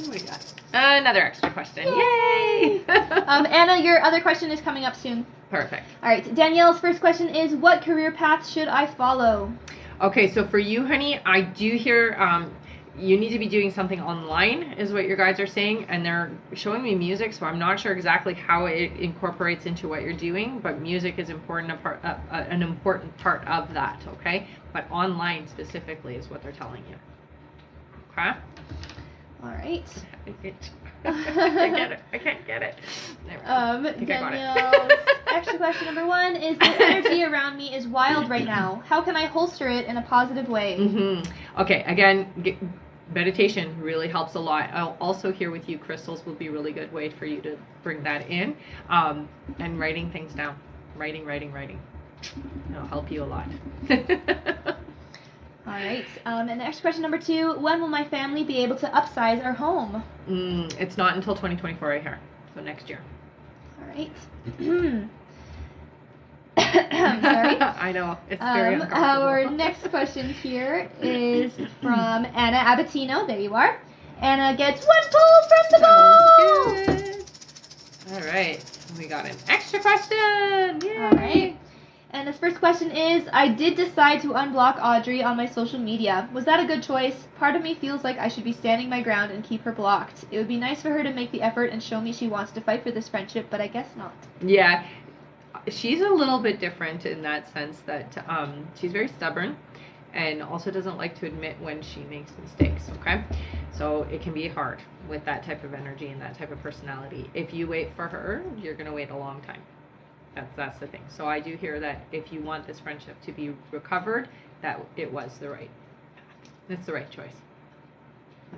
we got another extra question. Yay! Anna, your other question is coming up soon. Perfect. All right. Danielle's first question is, what career path should I follow? Okay, so for you, honey, I do hear you need to be doing something online, is what your guides are saying, and they're showing me music, so I'm not sure exactly how it incorporates into what you're doing, but music is important, an important part of that, okay? But online specifically is what they're telling you. Okay? All right. I can't get it. Danielle's extra question number 1 is, the energy around me is wild right now. How can I holster it in a positive way? Okay, again, meditation really helps a lot. I'll also here with you, crystals will be a really good way for you to bring that in. And writing things down. Writing. It'll help you a lot. All right. And the next question number 2, when will my family be able to upsize our home? It's not until 2024 right here. So next year. All right. Sorry. I know. It's very uncomfortable. Our next question here is from Anna Abatino. There you are. Anna gets 1 poll from the poll. Good. All right. We got an extra question. Yay. All right. And this first question is, I did decide to unblock Audrey on my social media. Was that a good choice? Part of me feels like I should be standing my ground and keep her blocked. It would be nice for her to make the effort and show me she wants to fight for this friendship, but I guess not. Yeah. She's a little bit different in that sense that she's very stubborn and also doesn't like to admit when she makes mistakes, okay? So it can be hard with that type of energy and that type of personality. If you wait for her, you're going to wait a long time. That's the thing. So I do hear that if you want this friendship to be recovered, that it was the right path. It's the right choice.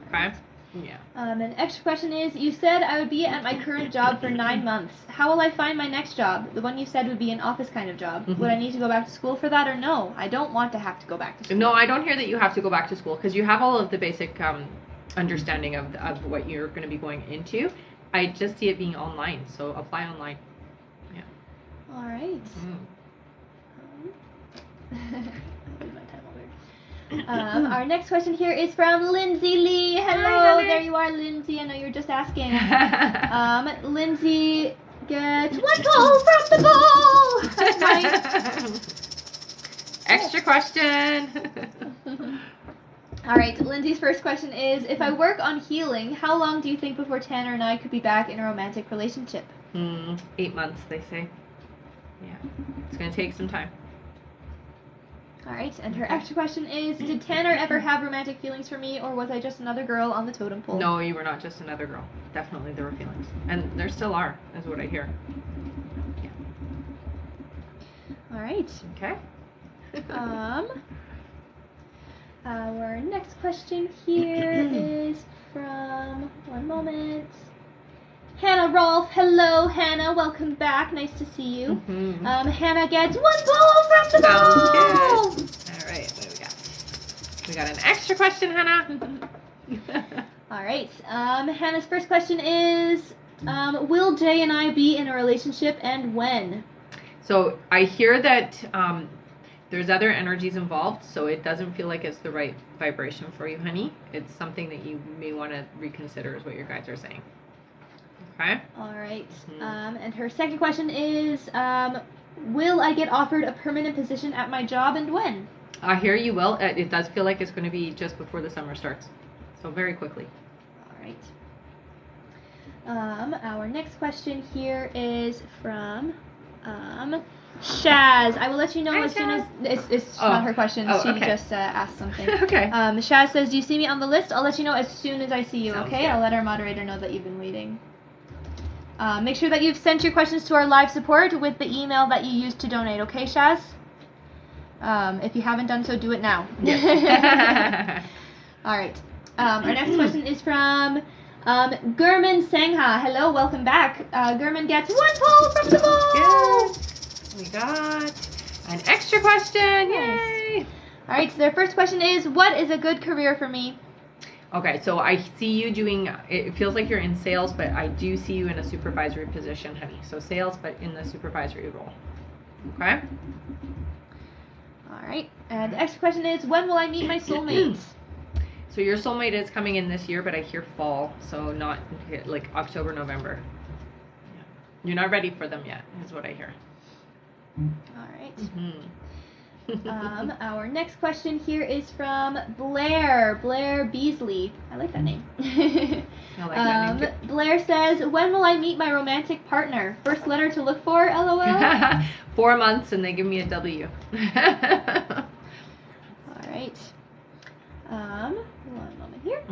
Okay? Yeah. And the extra question is, you said I would be at my current job for 9 months. How will I find my next job? The one you said would be an office kind of job. Would I need to go back to school for that, or no? I don't want to have to go back to school. No, I don't hear that you have to go back to school because you have all of the basic understanding of what you're going to be going into. I just see it being online, so apply online. Yeah. All right. Our next question here is from Lindsay Lee. Hello, Hi, there you are, Lindsay. I know you were just asking. Lindsay gets 1 pull from the ball. That's nice. Extra question. All right, Lindsay's first question is, if I work on healing, how long do you think before Tanner and I could be back in a romantic relationship? 8 months, they say. Yeah, it's going to take some time. All right, and her extra question is, did Tanner ever have romantic feelings for me, or was I just another girl on the totem pole? No, you were not just another girl. Definitely there were feelings. And there still are, is what I hear. Yeah. All right. Okay. Our next question here is from, one moment, Hannah Rolfe. Hello, Hannah. Welcome back. Nice to see you. Hannah gets 1 pull from the ball. All right, what do we got? We got an extra question, Hannah. All right. Hannah's first question is, will Jay and I be in a relationship, and when? So I hear that there's other energies involved, so it doesn't feel like it's the right vibration for you, honey. It's something that you may want to reconsider, is what your guides are saying. Okay? All right. And her second question is, will I get offered a permanent position at my job, and when? I hear you will. It does feel like it's going to be just before the summer starts. So very quickly. All right. Our next question here is from Shaz. I will let you know as soon as it's not her question. She just asked something. Okay. Shaz says, "Do you see me on the list? I'll let you know as soon as I see you." Sounds Okay. good. I'll let our moderator know that you've been waiting. Make sure that you've sent your questions to our live support with the email that you used to donate. Okay, Shaz? If you haven't done so, do it now. Yes. All right. Our next question is from Gurman Sangha. Hello, welcome back. Gurman gets 1 pull from the ball. Good. We got an extra question. Yay! All right, so their first question is, what is a good career for me? Okay, so I see you doing, it feels like you're in sales, but I do see you in a supervisory position, honey. So sales, but in the supervisory role. Okay? All right, and the next question is, when will I meet my soulmate? So your soulmate is coming in this year, but I hear fall, so not like October, November. Yeah. You're not ready for them yet, is what I hear. All right. Our next question here is from Blair Beasley. I like that name. I like that name too. Blair says, when will I meet my romantic partner? First letter to look for, LOL. 4 months and they give me a W. All right. One moment here.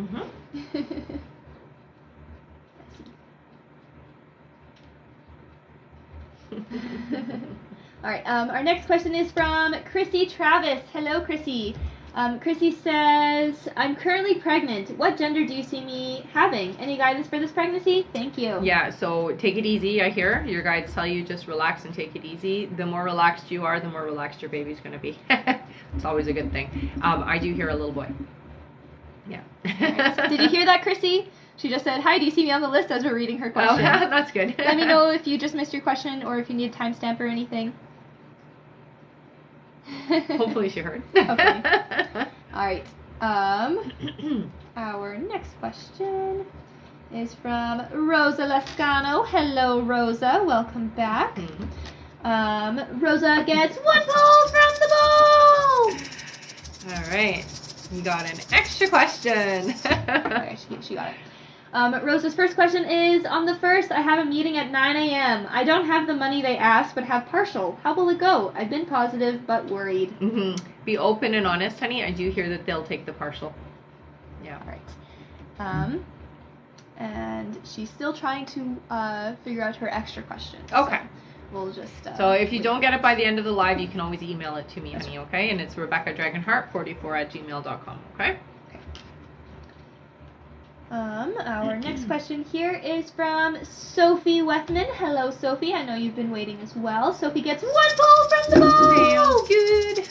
All right. Our next question is from Chrissy Travis. Hello, Chrissy. Chrissy says, I'm currently pregnant. What gender do you see me having? Any guidance for this pregnancy? Thank you. Yeah, so take it easy, I hear. Your guides tell you just relax and take it easy. The more relaxed you are, the more relaxed your baby's going to be. It's always a good thing. I do hear a little boy. Yeah. Right. Did you hear that, Chrissy? She just said, hi, do you see me on the list as we're reading her question? Oh, that's good. Let me know if you just missed your question or if you need a timestamp or anything. Hopefully she heard. Okay. All right. Our next question is from Rosa Lascano. Hello, Rosa. Welcome back. Rosa gets 1 pull from the ball. All right. You got an extra question. Okay, she got it. Rosa's first question is, on the 1st, I have a meeting at 9 a.m. I don't have the money they asked, but have partial. How will it go? I've been positive, but worried. Be open and honest, honey. I do hear that they'll take the partial. Yeah. All right. And she's still trying to figure out her extra question. Okay. So we'll just... so if you don't get it by the end of the live, you can always email it to me, honey, okay? And it's RebeccaDragonheart44@gmail.com, okay? Our next question here is from Sophie Wethman. Hello, Sophie. I know you've been waiting as well. Sophie gets 1 pull from the ball. Sounds good.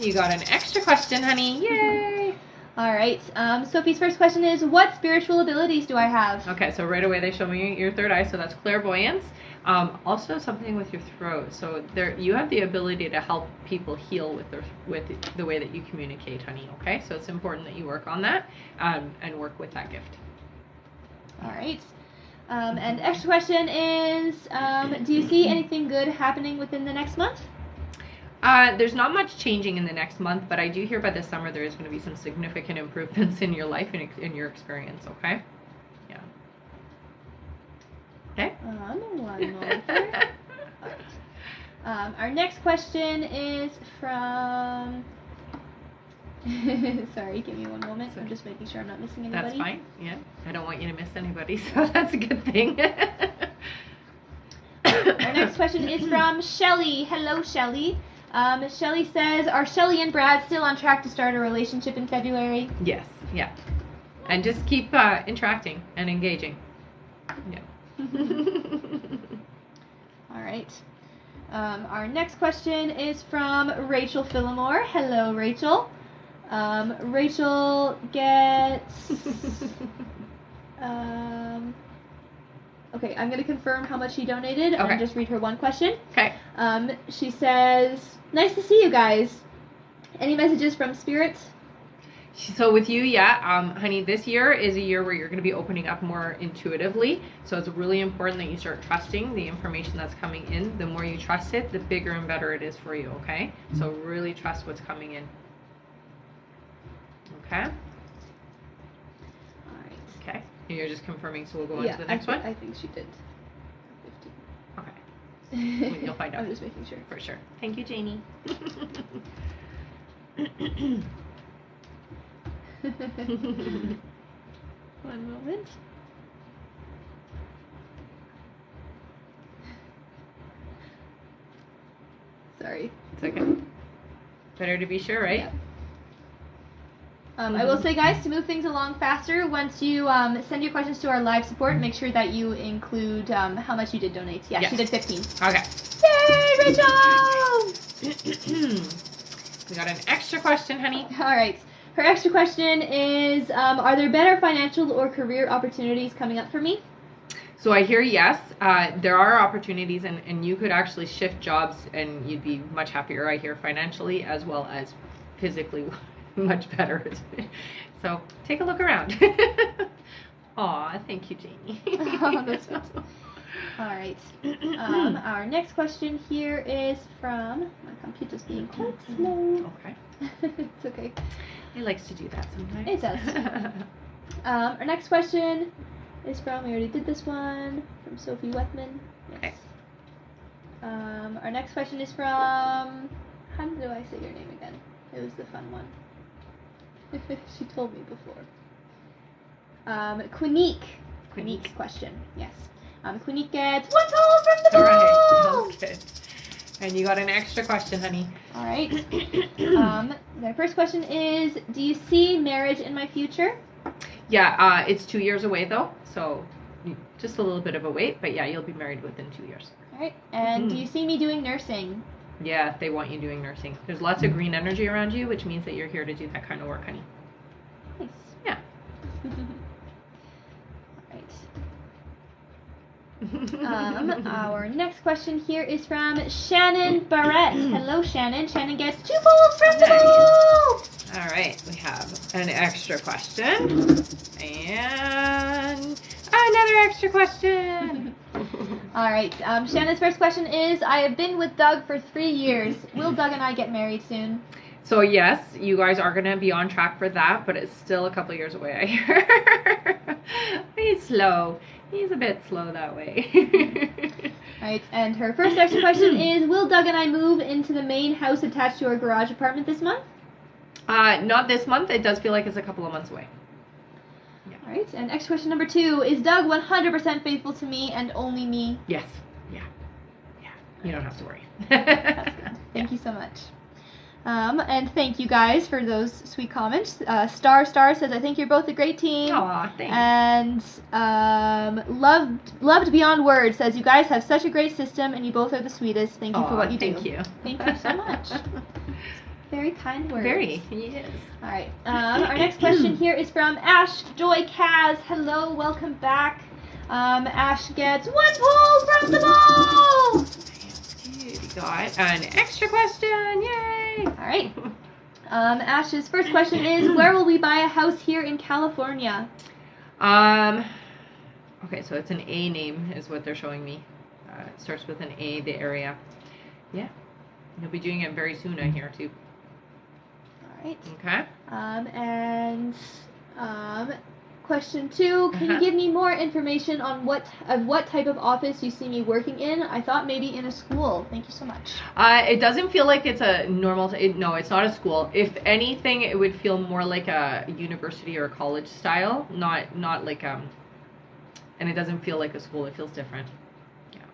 You got an extra question, honey. Yay. All right. Sophie's first question is, what spiritual abilities do I have? Okay, so right away they show me your third eye, so that's clairvoyance. Also something with your throat. So there, you have the ability to help people heal with the way that you communicate, honey. Okay, so it's important that you work on that and work with that gift. All right. And extra question is, do you see anything good happening within the next month? There's not much changing in the next month, but I do hear by the summer there is going to be some significant improvements in your life and in your experience, okay? Yeah. Okay? One moment here. Our next question is from... Sorry, give me one moment. I'm just making sure I'm not missing anybody. That's fine, yeah. I don't want you to miss anybody, so that's a good thing. Our next question is from Shelly. Hello, Shelly. Shelly says, are Shelly and Brad still on track to start a relationship in February? Yes, yeah. And just keep interacting and engaging. Yeah. All right. Our next question is from Rachel Phillimore. Hello, Rachel. Rachel gets... okay, I'm going to confirm how much she donated and just read her one question. Okay. She says, nice to see you guys. Any messages from Spirit? So with you, yeah, honey, this year is a year where you're going to be opening up more intuitively. So it's really important that you start trusting the information that's coming in. The more you trust it, the bigger and better it is for you, okay? So really trust what's coming in. Okay? All right. Okay. And you're just confirming, so we'll go on to the next one? I think she did. 15. Okay. You'll find out. I'm just making sure. For sure. Thank you, Janie. One moment. Sorry. It's okay. Better to be sure, right? Yeah. I will say, guys, to move things along faster, once you send your questions to our live support, make sure that you include how much you did donate. Yeah, yes. She did 15. Okay. Yay, Rachel! We got an extra question, honey. All right. Her extra question is, are there better financial or career opportunities coming up for me? So I hear yes. There are opportunities, and you could actually shift jobs, and you'd be much happier, I hear, financially as well as physically. Much better. So take a look around. Aw, thank you, Janie. Oh, that's sweet. All right. Our next question here is from, my computer's being quite slow. Okay. It's okay. It likes to do that sometimes. It does. Our next question is from, we already did this one, from Sophie Wetman. Yes. Okay. Our next question is from, how do I say your name again? It was the fun one. She told me before. Quinique. Quinique's question. Yes. Quinique gets 1 call from the ball. All right. Sounds good. And you got an extra question, honey. All right. The first question is, do you see marriage in my future? Yeah, it's 2 years away though, so just a little bit of a wait. But yeah, you'll be married within 2 years. All right. And do you see me doing nursing? Yeah, they want you doing nursing. There's lots of green energy around you, which means that you're here to do that kind of work, honey. Nice. Yeah. Alright. Our next question here is from Shannon Barrett. Hello, Shannon. Shannon gets 2 balls from the ball! Alright, we have an extra question. And another extra question. Alright, Shannon's first question is, I have been with Doug for 3 years. Will Doug and I get married soon? So yes, you guys are going to be on track for that, but it's still a couple of years away, I hear. He's slow. He's a bit slow that way. Alright, and her first extra question is, will Doug and I move into the main house attached to our garage apartment this month? Not this month. It does feel like it's a couple of months away. Alright, and next question number 2. Is Doug 100% faithful to me and only me? Yes. Yeah. You don't have to worry. That's good. Thank you so much. And thank you guys for those sweet comments. Star says, I think you're both a great team. Aw, thanks. And loved beyond words says, you guys have such a great system and you both are the sweetest. Thank you for what you do. Thank you. Thank you so much. Very kind words. Very. Yes. All right. Our next question here is from Ash Joy Kaz. Hello, welcome back. Ash gets 1 pull from the ball. You got an extra question. Yay! All right. Ash's first question is, where will we buy a house here in California? Okay, so it's an A name is what they're showing me. It starts with an A, the area. Yeah. You'll be doing it very soon, I hear, too. All right. Okay. Question 2, can you give me more information on what type of office you see me working in? I thought maybe in a school. Thank you so much. It doesn't feel like it's a normal, no, it's not a school. If anything, it would feel more like a university or a college style, not like, and it doesn't feel like a school, it feels different. Yeah.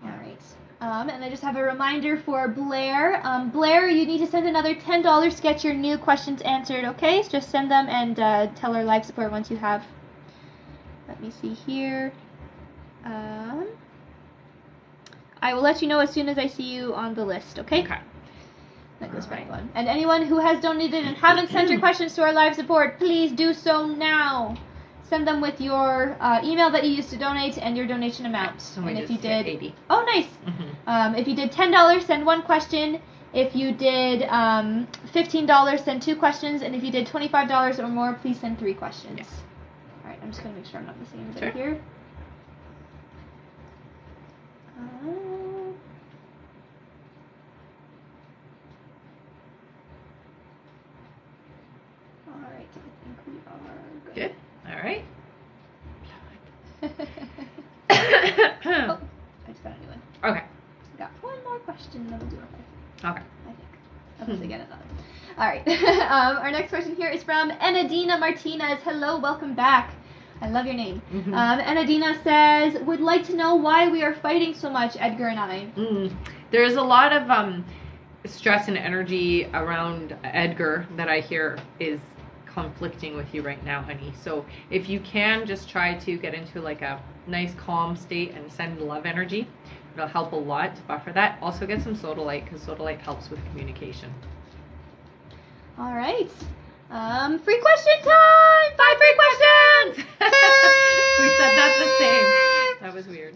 All right. And I just have a reminder for Blair. Blair, you need to send another $10 to get your new questions answered, okay? So just send them and tell our live support once you have. Let me see here. I will let you know as soon as I see you on the list, okay? Okay. That goes for everyone. And anyone who has donated and haven't sent your questions to our live support, please do so now. Send them with your email that you used to donate and your donation amount. And if you did 80. Oh, nice. Mm-hmm. If you did $10, send 1 question. If you did $15, send 2 questions. And if you did $25 or more, please send 3 questions. Yes. All right, I'm just going to make sure I'm not missing anybody here. All right, I think we are good. Good. All right. Oh, I just got a new one. Okay. Got 1 more question, then we'll do it. Okay. I think. Unless I get another. All right. Our next question here is from Enadina Martinez. Hello, welcome back. I love your name. Mm-hmm. Enadina says, would like to know why we are fighting so much, Edgar and I. There's a lot of stress and energy around Edgar that I hear is conflicting with you right now, honey. So if you can just try to get into like a nice calm state and send love energy, it'll help a lot to buffer that. Also get some sodalite because sodalite helps with communication. All right. Free question time! 5 free questions! We said that the same. That was weird.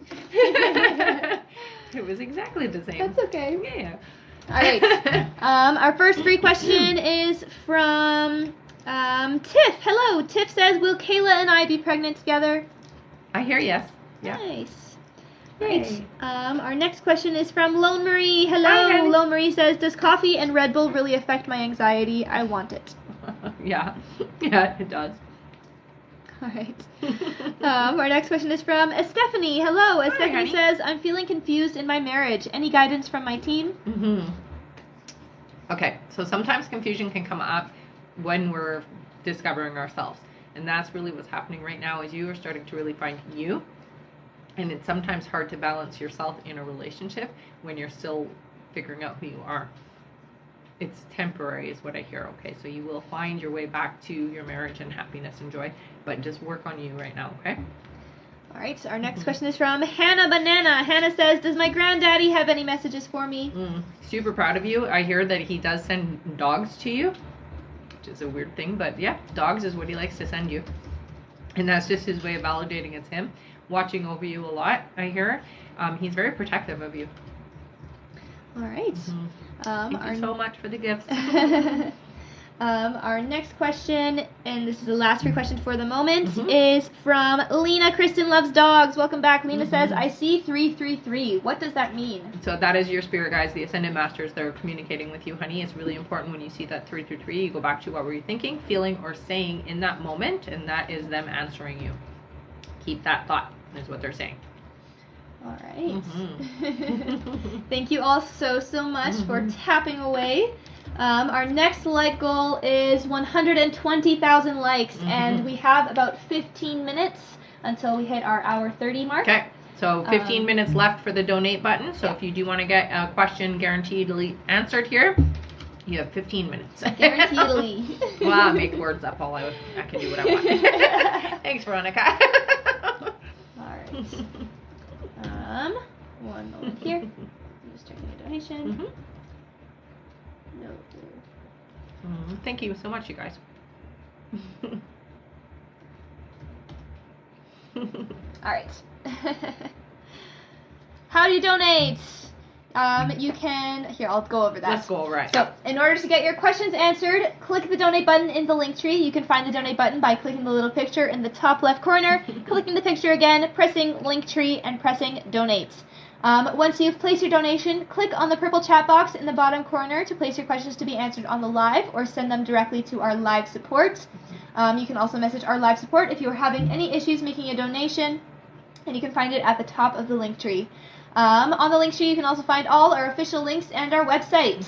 It was exactly the same. That's okay. Yeah. All right. Our first free question is from Tiff. Hello. Tiff says, will Kayla and I be pregnant together? I hear yes. Yeah. Nice. Yay. Right. Our next question is from Lone Marie. Hi, Hello. honey. Lone Marie says, does coffee and Red Bull really affect my anxiety? I want it. Yeah. Yeah, it does. All right. Our next question is from Stephanie. Hello. Hi, Stephanie honey. says, I'm feeling confused in my marriage. Any guidance from my team? Mm-hmm. Okay, so sometimes confusion can come up when we're discovering ourselves. And that's really what's happening right now is you are starting to really find you. And it's sometimes hard to balance yourself in a relationship when you're still figuring out who you are. It's temporary is what I hear, okay? So you will find your way back to your marriage and happiness and joy, but just work on you right now, okay? All right, our next question is from Hannah Banana. Hannah says, does my granddaddy have any messages for me? Super proud of you. I hear that he does send dogs to you, which is a weird thing, but yeah, dogs is what he likes to send you. And that's just his way of validating it's him. Watching over you a lot, I hear. He's very protective of you. All right. Thank you so much for the gifts. Our next question, and this is the last free question for the moment, is from Lena. Kristen loves dogs. Welcome back. Lena says, I see 333. What does that mean? So that is your spirit guides, the Ascended Masters. They're communicating with you, honey. It's really important when you see that 333, you go back to what were you thinking, feeling, or saying in that moment, and that is them answering you. Keep that thought, is what they're saying. All right. Thank you all so much for tapping away. Our next like goal is 120,000 likes, and we have about 15 minutes until we hit our hour 30 mark. Okay, so 15 minutes left for the donate button. So if you do want to get a question guaranteedly answered here, you have 15 minutes. Guaranteedly. Well, I make words up all I can do what I want. Thanks, Veronica. All right. One moment here. I'm just checking the donation. No. Thank you so much, you guys. All right. How do you donate? You can, here, I'll go over that. Let's go over it. So, in order to get your questions answered, click the donate button in the link tree. You can find the donate button by clicking the little picture in the top left corner, clicking the picture again, pressing link tree, and pressing donate. Once you've placed your donation, click on the purple chat box in the bottom corner to place your questions to be answered on the live, or send them directly to our live support. You can also message our live support if you are having any issues making a donation, and you can find it at the top of the link tree. On the link tree, you can also find all our official links and our website.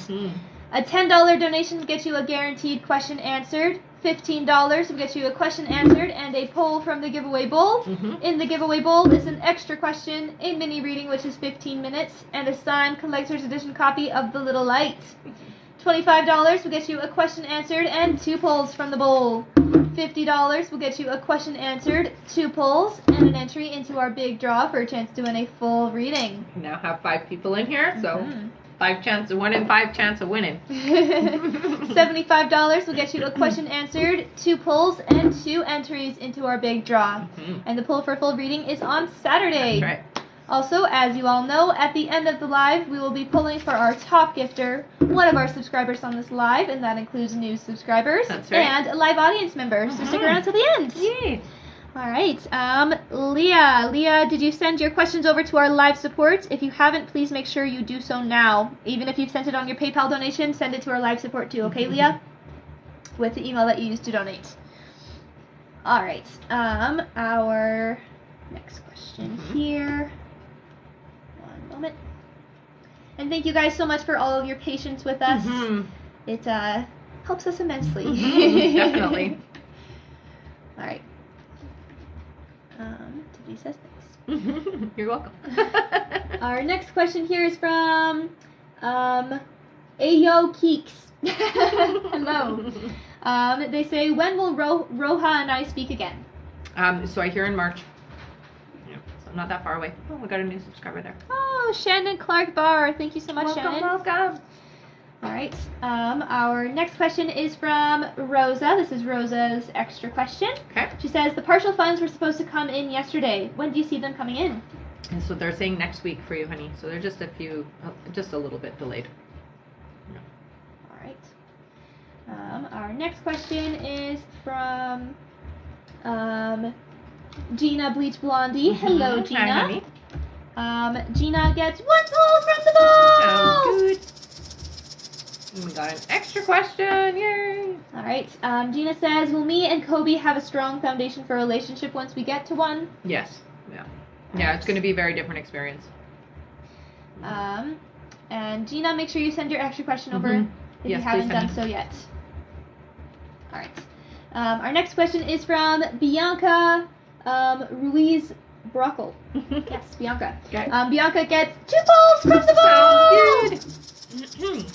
A $10 donation will get you a guaranteed question answered. $15 will get you a question answered and a poll from the giveaway bowl. In the giveaway bowl is an extra question, a mini reading, which is 15 minutes, and a signed collector's edition copy of The Little Light. $25 will get you a question answered and 2 polls from the bowl. $50 will get you a question answered, 2 polls, and an entry into our big draw for a chance to win a full reading. We now have 5 people in here, so 1 in 5 chance of winning. $75 will get you a question answered, 2 polls, and 2 entries into our big draw. And the poll for full reading is on Saturday. That's right. Also, as you all know, at the end of the live, we will be pulling for our top gifter, one of our subscribers on this live, and that includes new subscribers. That's right. And a live audience member. So stick around till the end. Yay. All right. Leah, did you send your questions over to our live support? If you haven't, please make sure you do so now. Even if you've sent it on your PayPal donation, send it to our live support too, okay, Leah? With the email that you used to donate. All right. Our next question here. One moment. And thank you guys so much for all of your patience with us. It helps us immensely. Definitely. All right. Tiffany says thanks. You're welcome. Our next question here is from Ayo Keeks. Hello. They say, when will Roja and I speak again? So I hear in March. Yeah, so not that far away. Oh, we got a new subscriber there. Oh, Shannon Clark Barr. Thank you so much, Shannon. Welcome. All right. Our next question is from Rosa. This is Rosa's extra question. Okay. She says, the partial funds were supposed to come in yesterday. When do you see them coming in? And so they're saying next week for you, honey. So they're just a little bit delayed. Yeah. All right. Our next question is from Gina Bleach Blondie. Hello, Gina. Hi, honey. Gina gets 1 poll from the bowl. Sounds good. And we got an extra question. Yay. All right. Gina says, will me and Kobe have a strong foundation for a relationship once we get to one? Yes. Yeah. Yeah, it's going to be a very different experience. And Gina, make sure you send your extra question over if you haven't done so yet. All right. Our next question is from Bianca Ruiz Brockle. Yes, Bianca. Okay. Bianca gets 2 polls from the bowl. Sounds good.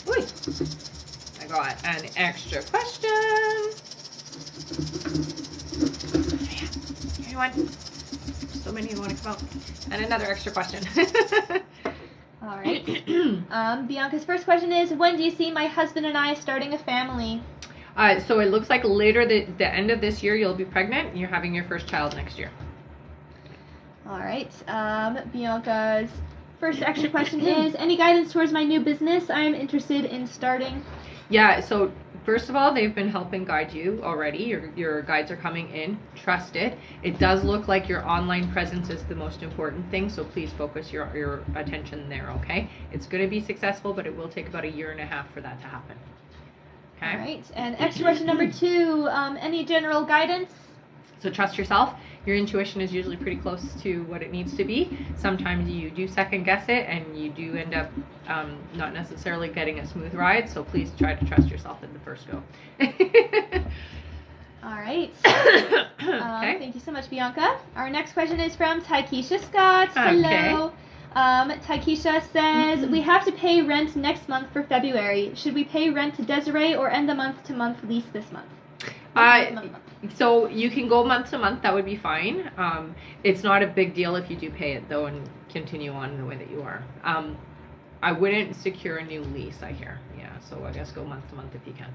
I got an extra question. Anyone? So many who want to come out. And another extra question. All right. Bianca's first question is, when do you see my husband and I starting a family? So it looks like later the end of this year you'll be pregnant and you're having your first child next year. All right. Bianca's first extra question is, any guidance towards my new business I am interested in starting? Yeah, so first of all, they've been helping guide you already. Your guides are coming in. Trust it. It does look like your online presence is the most important thing, so please focus your attention there, okay? It's going to be successful, but it will take about 1.5 years for that to happen. Okay? All right. And extra question number 2, any general guidance? So trust yourself. Your intuition is usually pretty close to what it needs to be. Sometimes you do second guess it and you do end up not necessarily getting a smooth ride. So please try to trust yourself in the first go. All right. Okay. Thank you so much, Bianca. Our next question is from Taikisha Scott. Hello. Okay. Taikisha says, we have to pay rent next month for February. Should we pay rent to Desiree or end the month-to-month lease this month? So you can go month to month. That would be fine. It's not a big deal if you do pay it though and continue on the way that you are. I wouldn't secure a new lease, I hear. Yeah, so I guess go month to month if you can.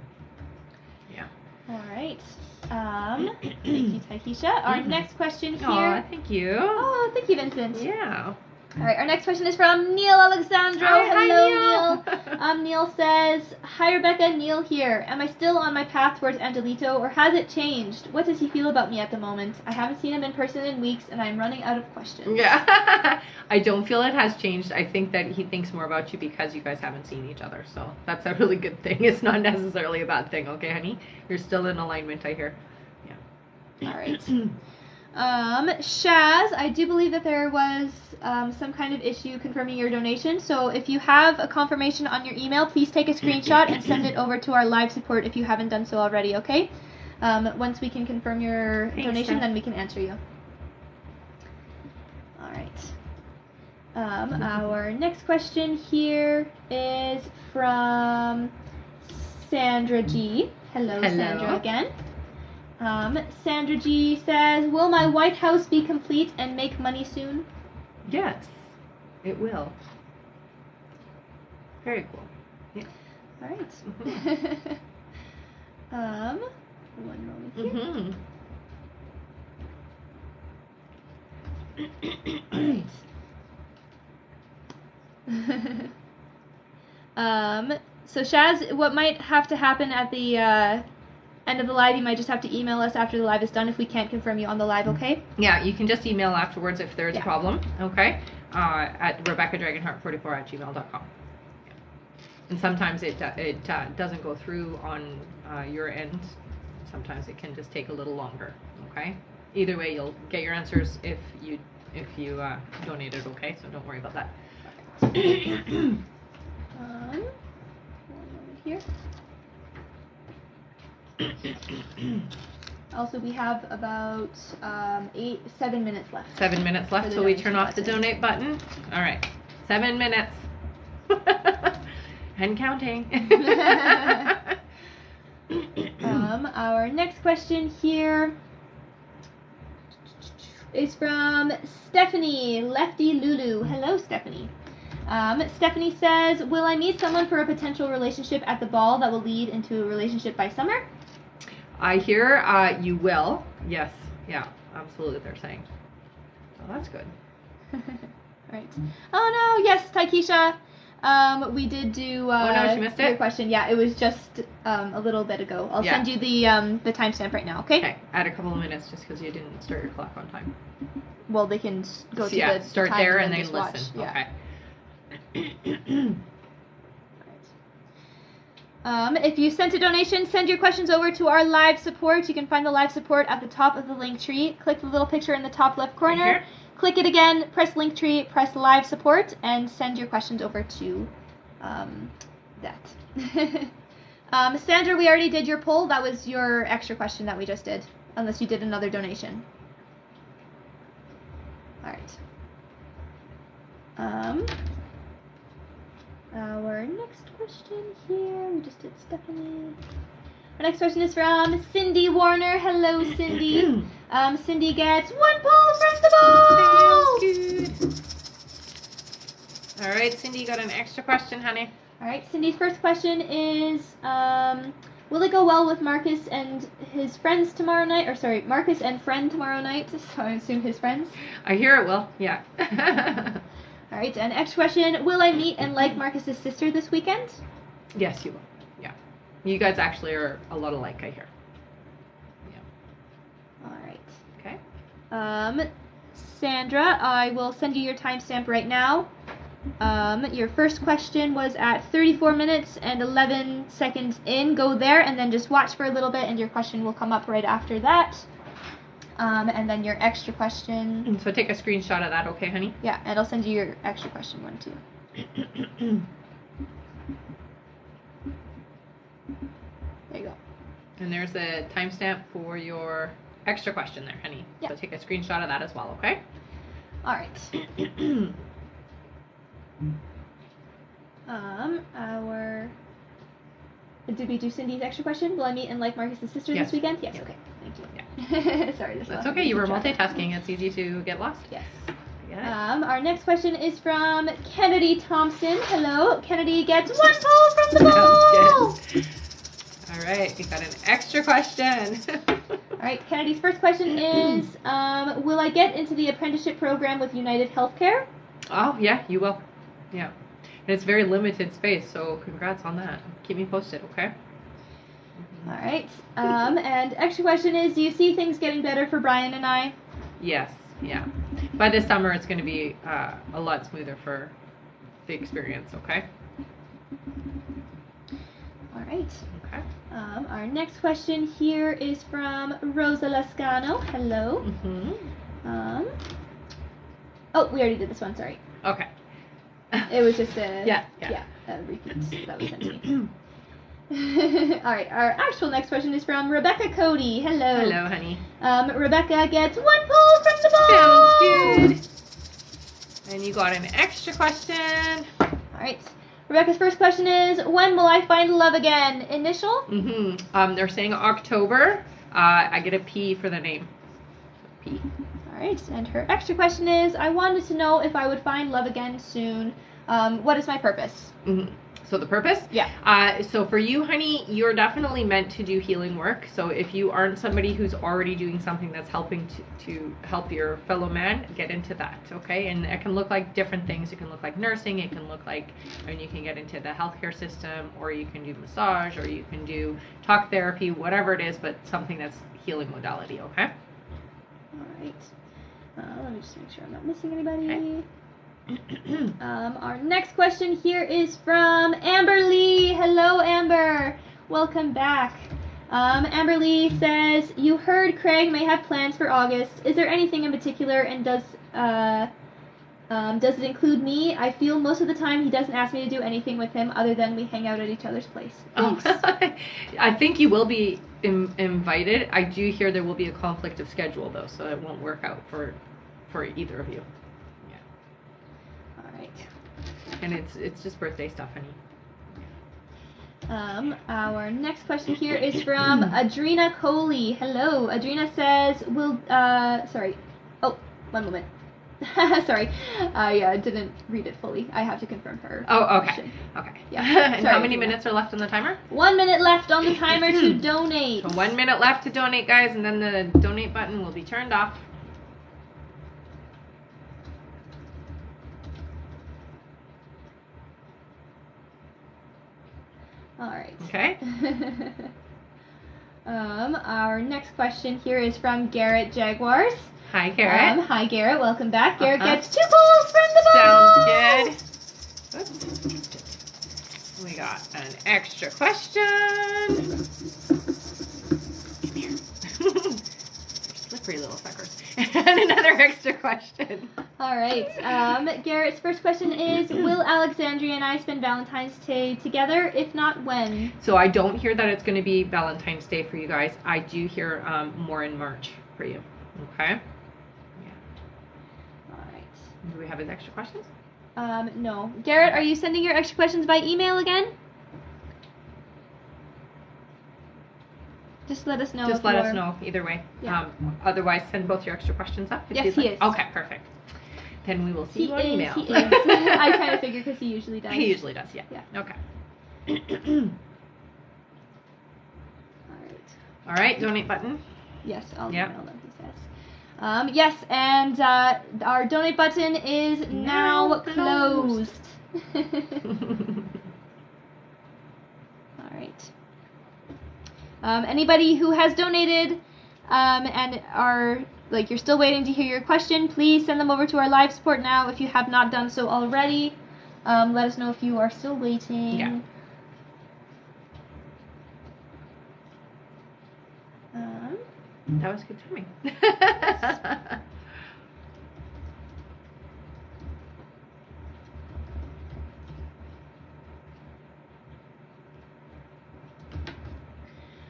Yeah. All right. Thank you, Taikisha. Our next question here. Aw, thank you. Oh, thank you, Vincent. Yeah. All right, our next question is from Neil Alexandro. Hi, Hello, Neil. Neil. Neil says, "Hi, Rebecca. Neil here. Am I still on my path towards Angelito, or has it changed? What does he feel about me at the moment? I haven't seen him in person in weeks, and I'm running out of questions." Yeah. I don't feel it has changed. I think that he thinks more about you because you guys haven't seen each other. So that's a really good thing. It's not necessarily a bad thing, okay, honey? You're still in alignment, I hear. Yeah. All right. Shaz, I do believe that there was some kind of issue confirming your donation. So if you have a confirmation on your email, please take a screenshot and send it over to our live support if you haven't done so already, okay? Once we can confirm your donation, then we can answer you. All right. Our next question here is from Sandra G. Hello. Sandra again. Sandra G says, "Will my White House be complete and make money soon?" Yes, it will. Very cool. Yeah. All right. One moment here. All right. So Shaz, what might have to happen at the end of the live, you might just have to email us after the live is done if we can't confirm you on the live, okay? Yeah, you can just email afterwards if there's a problem, okay? At RebeccaDragonheart44@gmail.com. And sometimes it doesn't go through on your end. Sometimes it can just take a little longer, okay? Either way, you'll get your answers if you donated, okay? So don't worry about that. One moment here. Also, we have about 7 minutes left. 7 minutes left till we turn off the donate button. All right, 7 minutes. And counting. Our next question here is from Stephanie Lefty Lulu. Hello, Stephanie. Stephanie says, "Will I meet someone for a potential relationship at the ball that will lead into a relationship by summer?" I hear you will. Yes. Yeah, absolutely, they're saying. So that's good. Right. Oh, no. Yes, Taikisha. We did do oh, no, she missed your it? question. Yeah, it was just a little bit ago. I'll send you the timestamp right now, okay? Okay. Add a couple of minutes just because you didn't start your clock on time. Well, they can go to the start time there and then just listen. Watch. Okay. Yeah. If you sent a donation, send your questions over to our live support. You can find the live support at the top of the link tree. Click the little picture in the top left corner. Right here. Click it again, press link tree, press live support, and send your questions over to that. Sandra, we already did your poll. That was your extra question that we just did, unless you did another donation. All right. Our next question here, we just did Stephanie. Our next question is from Cindy Warner. Hello, Cindy. Cindy gets 1 poll from the ball. Sounds good. All right, Cindy, you got an extra question, honey. All right, Cindy's first question is, will it go well with Marcus and his friends tomorrow night? Or sorry, Marcus and friend tomorrow night, so I assume his friends. I hear it will, yeah. All right, and next question, will I meet and like Marcus's sister this weekend? Yes, you will, yeah. You guys actually are a lot alike, I hear. Yeah. All right. Okay. Sandra, I will send you your timestamp right now. Your first question was at 34 minutes and 11 seconds in. Go there and then just watch for a little bit and your question will come up right after that. And then your extra question. So take a screenshot of that, okay, honey? Yeah, and I'll send you your extra question one too. There you go. And there's a timestamp for your extra question there, honey. Yeah. So take a screenshot of that as well, okay? All right. Did we do Cindy's extra question? Will I meet and like Marcus's sister this weekend? Yes. Okay. Thank you. Yeah. Sorry. That's okay. You were multitasking. It's easy to get lost. Yes. Yeah. Our next question is from Kennedy Thompson. Hello. Kennedy gets 1 pull from the ball. All right, we got an extra question. All right, Kennedy's first question is, will I get into the apprenticeship program with United Healthcare? Oh, yeah, you will. Yeah. And it's very limited space, so congrats on that. Keep me posted, okay? All right. And extra question is, do you see things getting better for Brian and I? Yes, yeah. By this summer, it's going to be a lot smoother for the experience, okay? All right. Okay. Our next question here is from Rosa Lascano. Hello. Oh, we already did this one. Sorry. Okay. It was just a yeah, a repeat that was sent to me. All right. Our actual next question is from Rebecca Cody. Hello. Hello, honey. Rebecca gets 1 pull from the ball. Sounds good. And you got an extra question. All right. Rebecca's first question is, when will I find love again? Initial? They're saying October. I get a P for the name. P. All right. And her extra question is, I wanted to know if I would find love again soon. What is my purpose? So the purpose? Yeah. So for you, honey, you're definitely meant to do healing work. So if you aren't somebody who's already doing something that's helping to help your fellow man, get into that, okay? And it can look like different things. It can look like nursing. It can look like, you can get into the healthcare system, or you can do massage, or you can do talk therapy, whatever it is, but something that's healing modality, okay? All right. Let me just make sure I'm not missing anybody. Okay. Our next question here is from Amber Lee. Hello, Amber. Welcome back. Amber Lee says, you heard Craig may have plans for August. Is there anything in particular, and does it include me? I feel most of the time he doesn't ask me to do anything with him other than we hang out at each other's place. Thanks. I think you will be invited. I do hear there will be a conflict of schedule, though, so it won't work out for either of you. And it's just birthday stuff, honey. Our next question here is from Adrina Coley. Hello. Adrina says, sorry. Oh, one moment. Sorry. I didn't read it fully. I have to confirm her. Oh, okay. Question. Okay. Yeah. And sorry, how many Adrina. minutes are left on the timer? 1 minute left on the timer to donate. So 1 minute left to donate, guys, and then the donate button will be turned off. All right. Okay. Our next question here is from Garrett Jaguars. Hi, Garrett. Hi, Garrett. Welcome back. Garrett gets 2 pulls from the ball. Sounds good. Oops. We got an extra question. Come here. Slippery little suckers. And another extra question. All right. Garrett's first question is, will Alexandria and I spend Valentine's Day together? If not, when? So I don't hear that it's going to be Valentine's Day for you guys. I do hear more in March for you. Okay? Yeah. All right. Do we have his extra questions? No. Garrett, are you sending your extra questions by email again? Just let us know. Just let us know either way. Yeah. Otherwise, send both your extra questions up. Yes, he is. Okay, perfect. Then we will see you on email. He is. I kind of figure because he usually does. He usually does, yeah. Okay. All right, donate button. Yes, I'll Yep. email them, he says. Yes, and our donate button is now closed. All right. Anybody who has donated and are you're still waiting to hear your question, please send them over to our live support now if you have not done so already. Let us know if you are still waiting. Yeah. That was good timing.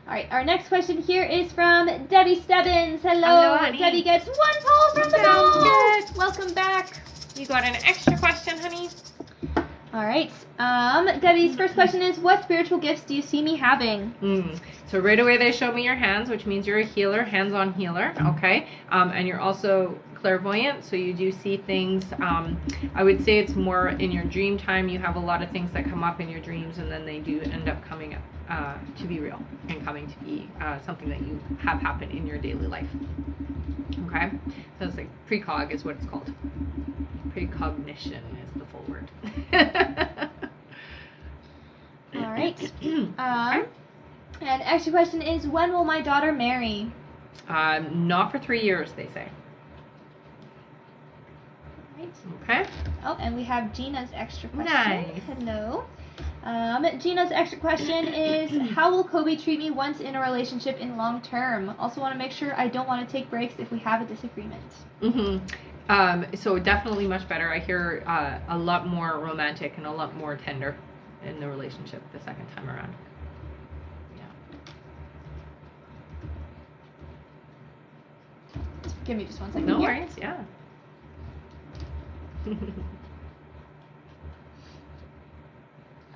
All right, our next question here is from Debbie Stebbins. Hello, Hello, honey. Debbie gets 1 call from the Sounds ball. good. Welcome back. You got an extra question, honey? All right. Debbie's first question is, what spiritual gifts do you see me having? So right away they show me your hands, which means you're a healer, hands-on healer, okay? And you're also clairvoyant, so you do see things. I would say it's more in your dream time. You have a lot of things that come up in your dreams, and then they do end up coming up to be real and coming to be something that you have happen in your daily life. Okay, so it's like precog is what it's called. Precognition is the full word. All right. And extra question is, when will my daughter marry? Not for 3 years, they say. Right. Okay. Oh, and we have Gina's extra question. Nice. Hello. Gina's extra question is, how will Kobe treat me once in a relationship in long term? Also want to make sure I don't want to take breaks if we have a disagreement. So definitely much better. I hear a lot more romantic and a lot more tender in the relationship the second time around. Give me just one second. No worries, yeah.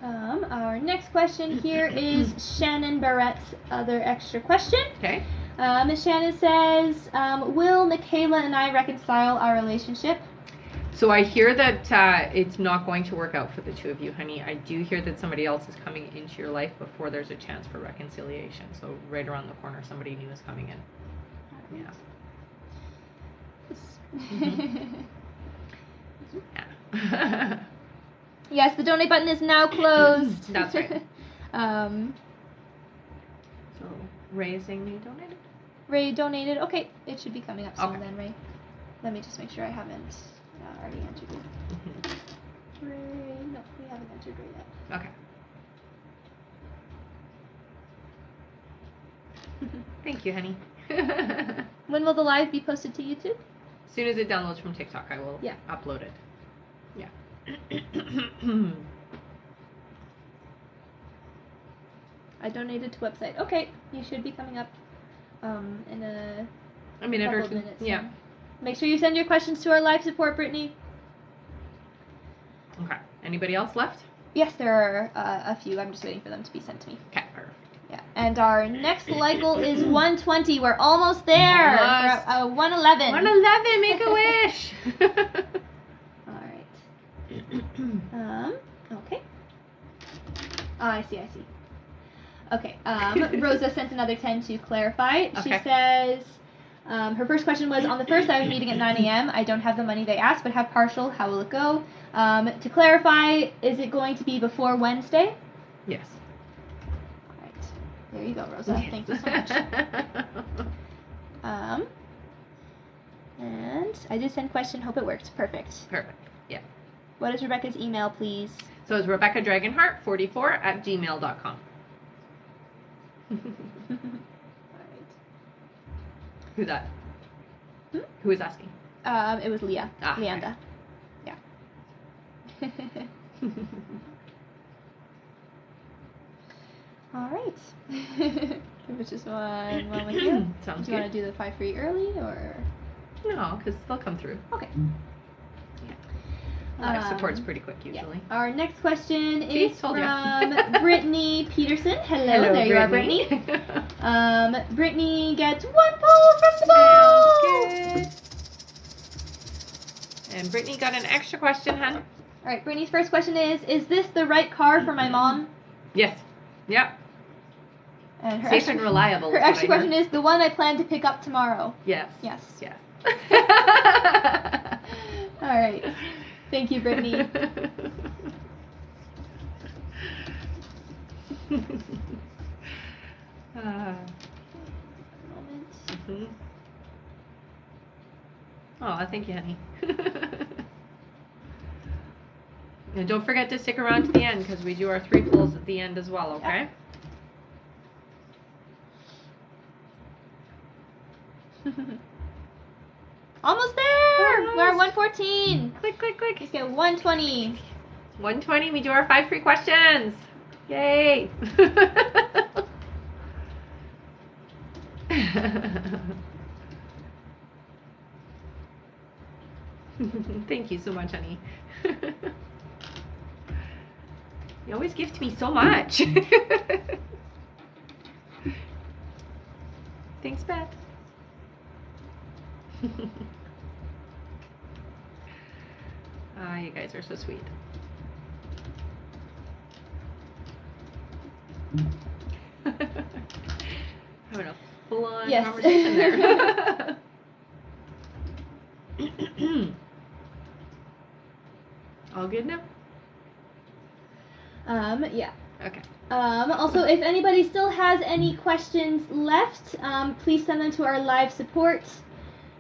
Our next question here is Shannon Barrett's other extra question. Okay. Shannon says, will Michaela and I reconcile our relationship? So I hear that it's not going to work out for the two of you, honey. I do hear that somebody else is coming into your life before there's a chance for reconciliation. So right around the corner, somebody new is coming in. Yeah. Yeah. Yes, the donate button is now closed. That's right. So raising you donated? Ray donated. Okay, it should be coming up soon Okay. then, Ray. Let me just make sure I haven't already entered it. Ray, no, we haven't entered Ray yet. Okay. Thank you, honey. When will the live be posted to YouTube? As soon as it downloads from TikTok, I will upload it. Yeah. I donated to website. Okay, you should be coming up in a minute couple or of two. minutes. Yeah. So make sure you send your questions to our live support, Brittany. Okay. Anybody else left? Yes, there are a few. I'm just waiting for them to be sent to me. Okay. Perfect. Yeah, and our next like goal is 120. We're almost there. Almost. We're at 111. 111. Make a wish. All right. Okay. Oh, I see. Okay. Rosa sent another 10 to clarify. She Okay. says, her first question was, on the first I have a meeting at 9 a.m. I don't have the money they asked, but have partial. How will it go? To clarify, is it going to be before Wednesday? Yes. All right. There you go, Rosa. Thank you so much. And I did send question. Hope it worked. Perfect. Perfect. Yeah. What is Rebecca's email, please? So it's RebeccaDragonheart44@gmail.com. All right. Who's that? Hmm? Who is asking? It was Leah. Ah, Leanda. Yeah. All right. It was just one moment here. Sounds Do you good. want to do the 5 free early or? No, because they'll come through. Okay. Live support's pretty quick usually. Yeah. Our next question See, is told from Brittany Peterson. Hello, Hello, there you are, Brittany. Brittany. Brittany gets 1 pull from the ball. Good. And Brittany got an extra question, hun. All right, Brittany's first question is this the right car for my mom? Yes. Yep. And her Safe extra, and reliable. her is what extra I hear. question is the one I plan to pick up tomorrow. Yes. Yes. Yes. All right. Thank you, Brittany. Moment. Mhm. Oh, thank you, honey. And don't forget to stick around to the end because we do our 3 pulls at the end as well, okay? Almost there! Almost. We're at 114. Click, click, click. Let's get 120. 120, we do our 5 free questions. Yay! Thank you so much, honey. You always gift me so much. Thanks, Beth. Ah, you guys are so sweet. Having a full-on conversation there. All good now? Yeah. Okay. Also, if anybody still has any questions left, please send them to our live support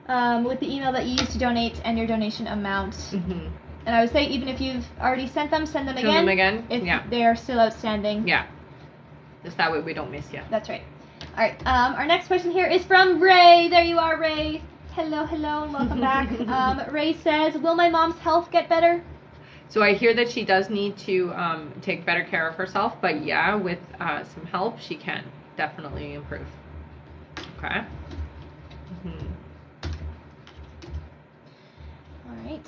with the email that you used to donate and your donation amount. Mm-hmm. And I would say, even if you've already sent them, send them again. Send them again? If they are still outstanding. Yeah. Just that way we don't miss you. That's right. All right. Our next question here is from Ray. There you are, Ray. Hello, hello. Welcome back. Ray says, will my mom's health get better? So I hear that she does need to take better care of herself, but yeah, with some help, she can definitely improve. Okay. Mm-hmm. All right.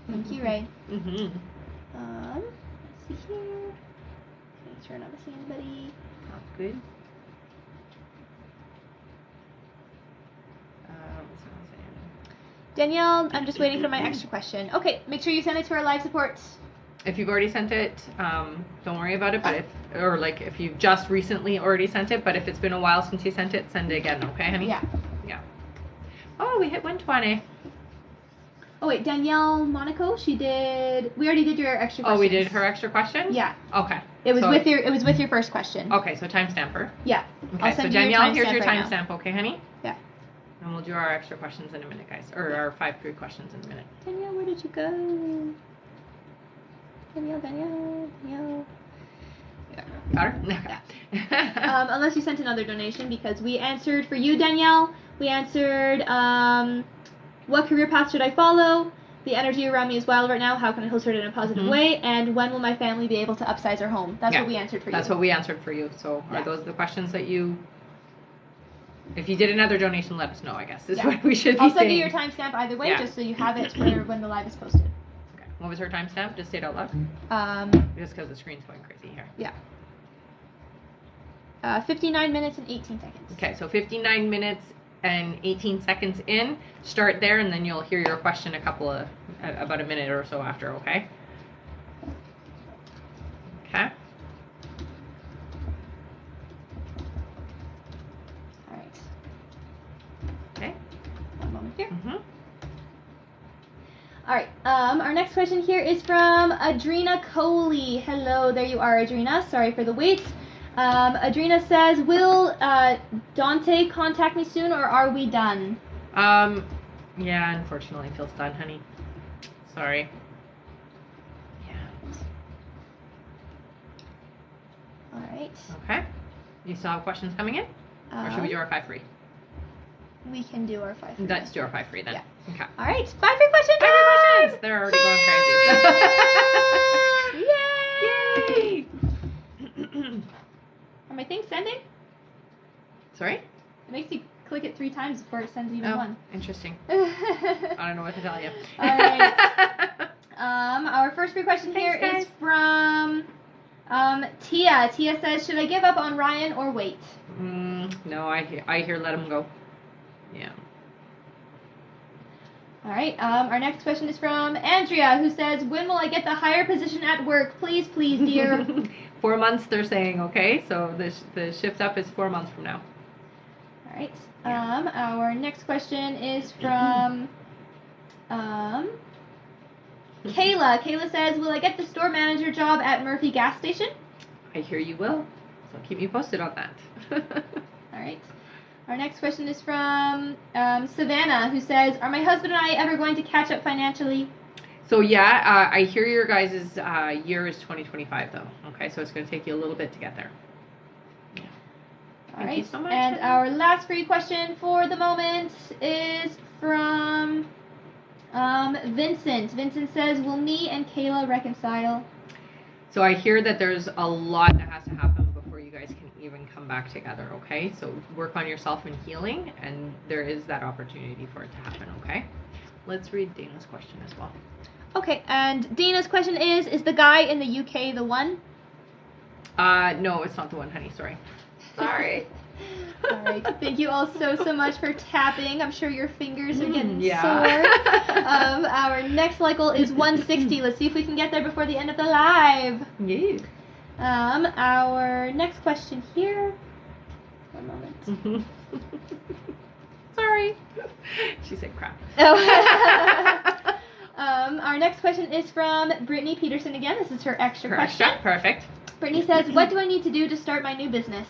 Thank you, Ray. Mm-hmm. Let's see here. Make sure I'm not missing anybody. That's good. Danielle, I'm just waiting for my extra question. Okay, make sure you send it to our live support. If you've already sent it, don't worry about it. But if you've just recently already sent it, but if it's been a while since you sent it, send it again. Okay, honey? Yeah. Yeah. Oh, we hit 120. Oh wait, Danielle Monaco, we already did your extra question. Oh, we did her extra question? Yeah. Okay. It was with your first question. Okay, so timestamp her. Yeah. Okay, so Danielle, here's your timestamp, okay, honey? Yeah. And we'll do our extra questions in a minute, guys. Or our 5-3 questions in a minute. Danielle, where did you go? Danielle. Yeah. Got her? Yeah. Unless you sent another donation, because we answered for you, Danielle. We answered, what career path should I follow? The energy around me is wild right now. How can I host it in a positive way? And when will my family be able to upsize our home? That's what we answered for you. That's what we answered for you. So are those the questions that you... If you did another donation, let us know, I guess, is what we should be saying. I'll send you your timestamp either way, just so you have it for when the live is posted. Okay. What was her timestamp? Just say it out loud. Just because the screen's going crazy here. Yeah. 59 minutes and 18 seconds. Okay, so 59 minutes and 18 seconds in. Start there, and then you'll hear your question about a minute or so after, okay? Okay. Okay. One moment here. Mm-hmm. All right. Our next question here is from Adrina Coley. Hello, there you are, Adrina. Sorry for the wait. Adrina says, will Dante contact me soon, or are we done? Yeah, unfortunately, Phil's done, honey. Sorry. Yeah. All right. Okay. You still have questions coming in? Or should we do our 5-3? We can do our 5-3. Let's do our 5-3 then. Yeah. Okay. All right. 5-3 question time! 5-3 questions! They're already going crazy. Yay! Are my things sending? Sorry? It makes you click it 3 times before it sends even one. Interesting. I don't know what to tell you. All right. Our first free question here is from Tia. Tia says, should I give up on Ryan or wait? No, I hear let him go. Yeah. All right. Our next question is from Andrea, who says, when will I get the higher position at work? Please, please, dear. 4 months, they're saying, okay? So the shift up is 4 months from now. All right. Yeah. Our next question is from Kayla. Kayla says, will I get the store manager job at Murphy gas station? I hear you will. So keep me posted on that. All right. Our next question is from Savannah, who says, are my husband and I ever going to catch up financially? So yeah, I hear your guys' year is 2025 though. Okay, so it's going to take you a little bit to get there. Yeah. Thank you so much. And our last free question for the moment is from Vincent. Vincent says, will me and Kayla reconcile? So I hear that there's a lot that has to happen before you guys can even come back together, okay? So work on yourself and healing, and there is that opportunity for it to happen, okay? Let's read Dana's question as well. Okay, and Dana's question is the guy in the UK the one? No, it's not the one, honey, sorry. Sorry. All right. Thank you all so much for tapping. I'm sure your fingers are getting yeah. sore. Our next cycle is 160. Let's see if we can get there before the end of the live. Yeah. Our next question here. One moment. Sorry. She said crap. Oh. Our next question is from Brittany Peterson again. This is her extra question. Perfect. Brittany says, what do I need to do to start my new business?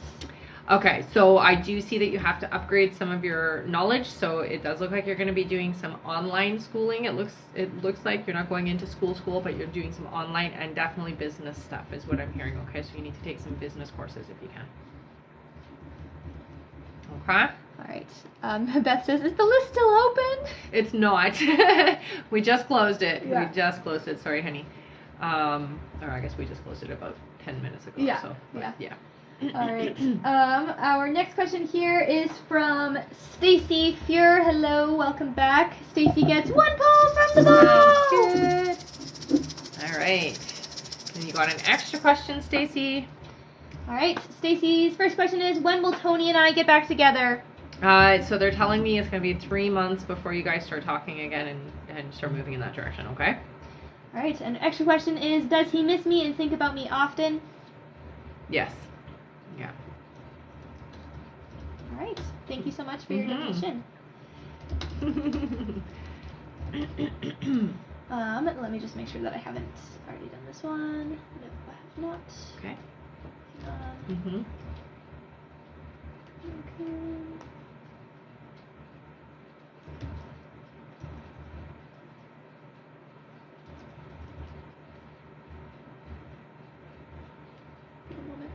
Okay, so I do see that you have to upgrade some of your knowledge. So it does look like you're going to be doing some online schooling. It looks like you're not going into school, but you're doing some online and definitely business stuff is what I'm hearing. Okay, so you need to take some business courses if you can. Okay. All right. Beth says, is the list still open? It's not. We just closed it. Yeah. We just closed it. Sorry, honey. Or I guess we just closed it about 10 minutes ago. Yeah. So, yeah. All right. Our next question here is from Stacy Fuhr. Hello, welcome back. Stacy gets 1 poll from the ball. Good. All right. And you got an extra question, Stacy? All right. Stacy's first question is, when will Tony and I get back together? So they're telling me it's going to be 3 months before you guys start talking again and start moving in that direction, okay? All right. And extra question is, does he miss me and think about me often? Yes. Yeah. All right. Thank you so much for your donation. Let me just make sure that I haven't already done this one. No, I have not. Okay. Okay. One moment.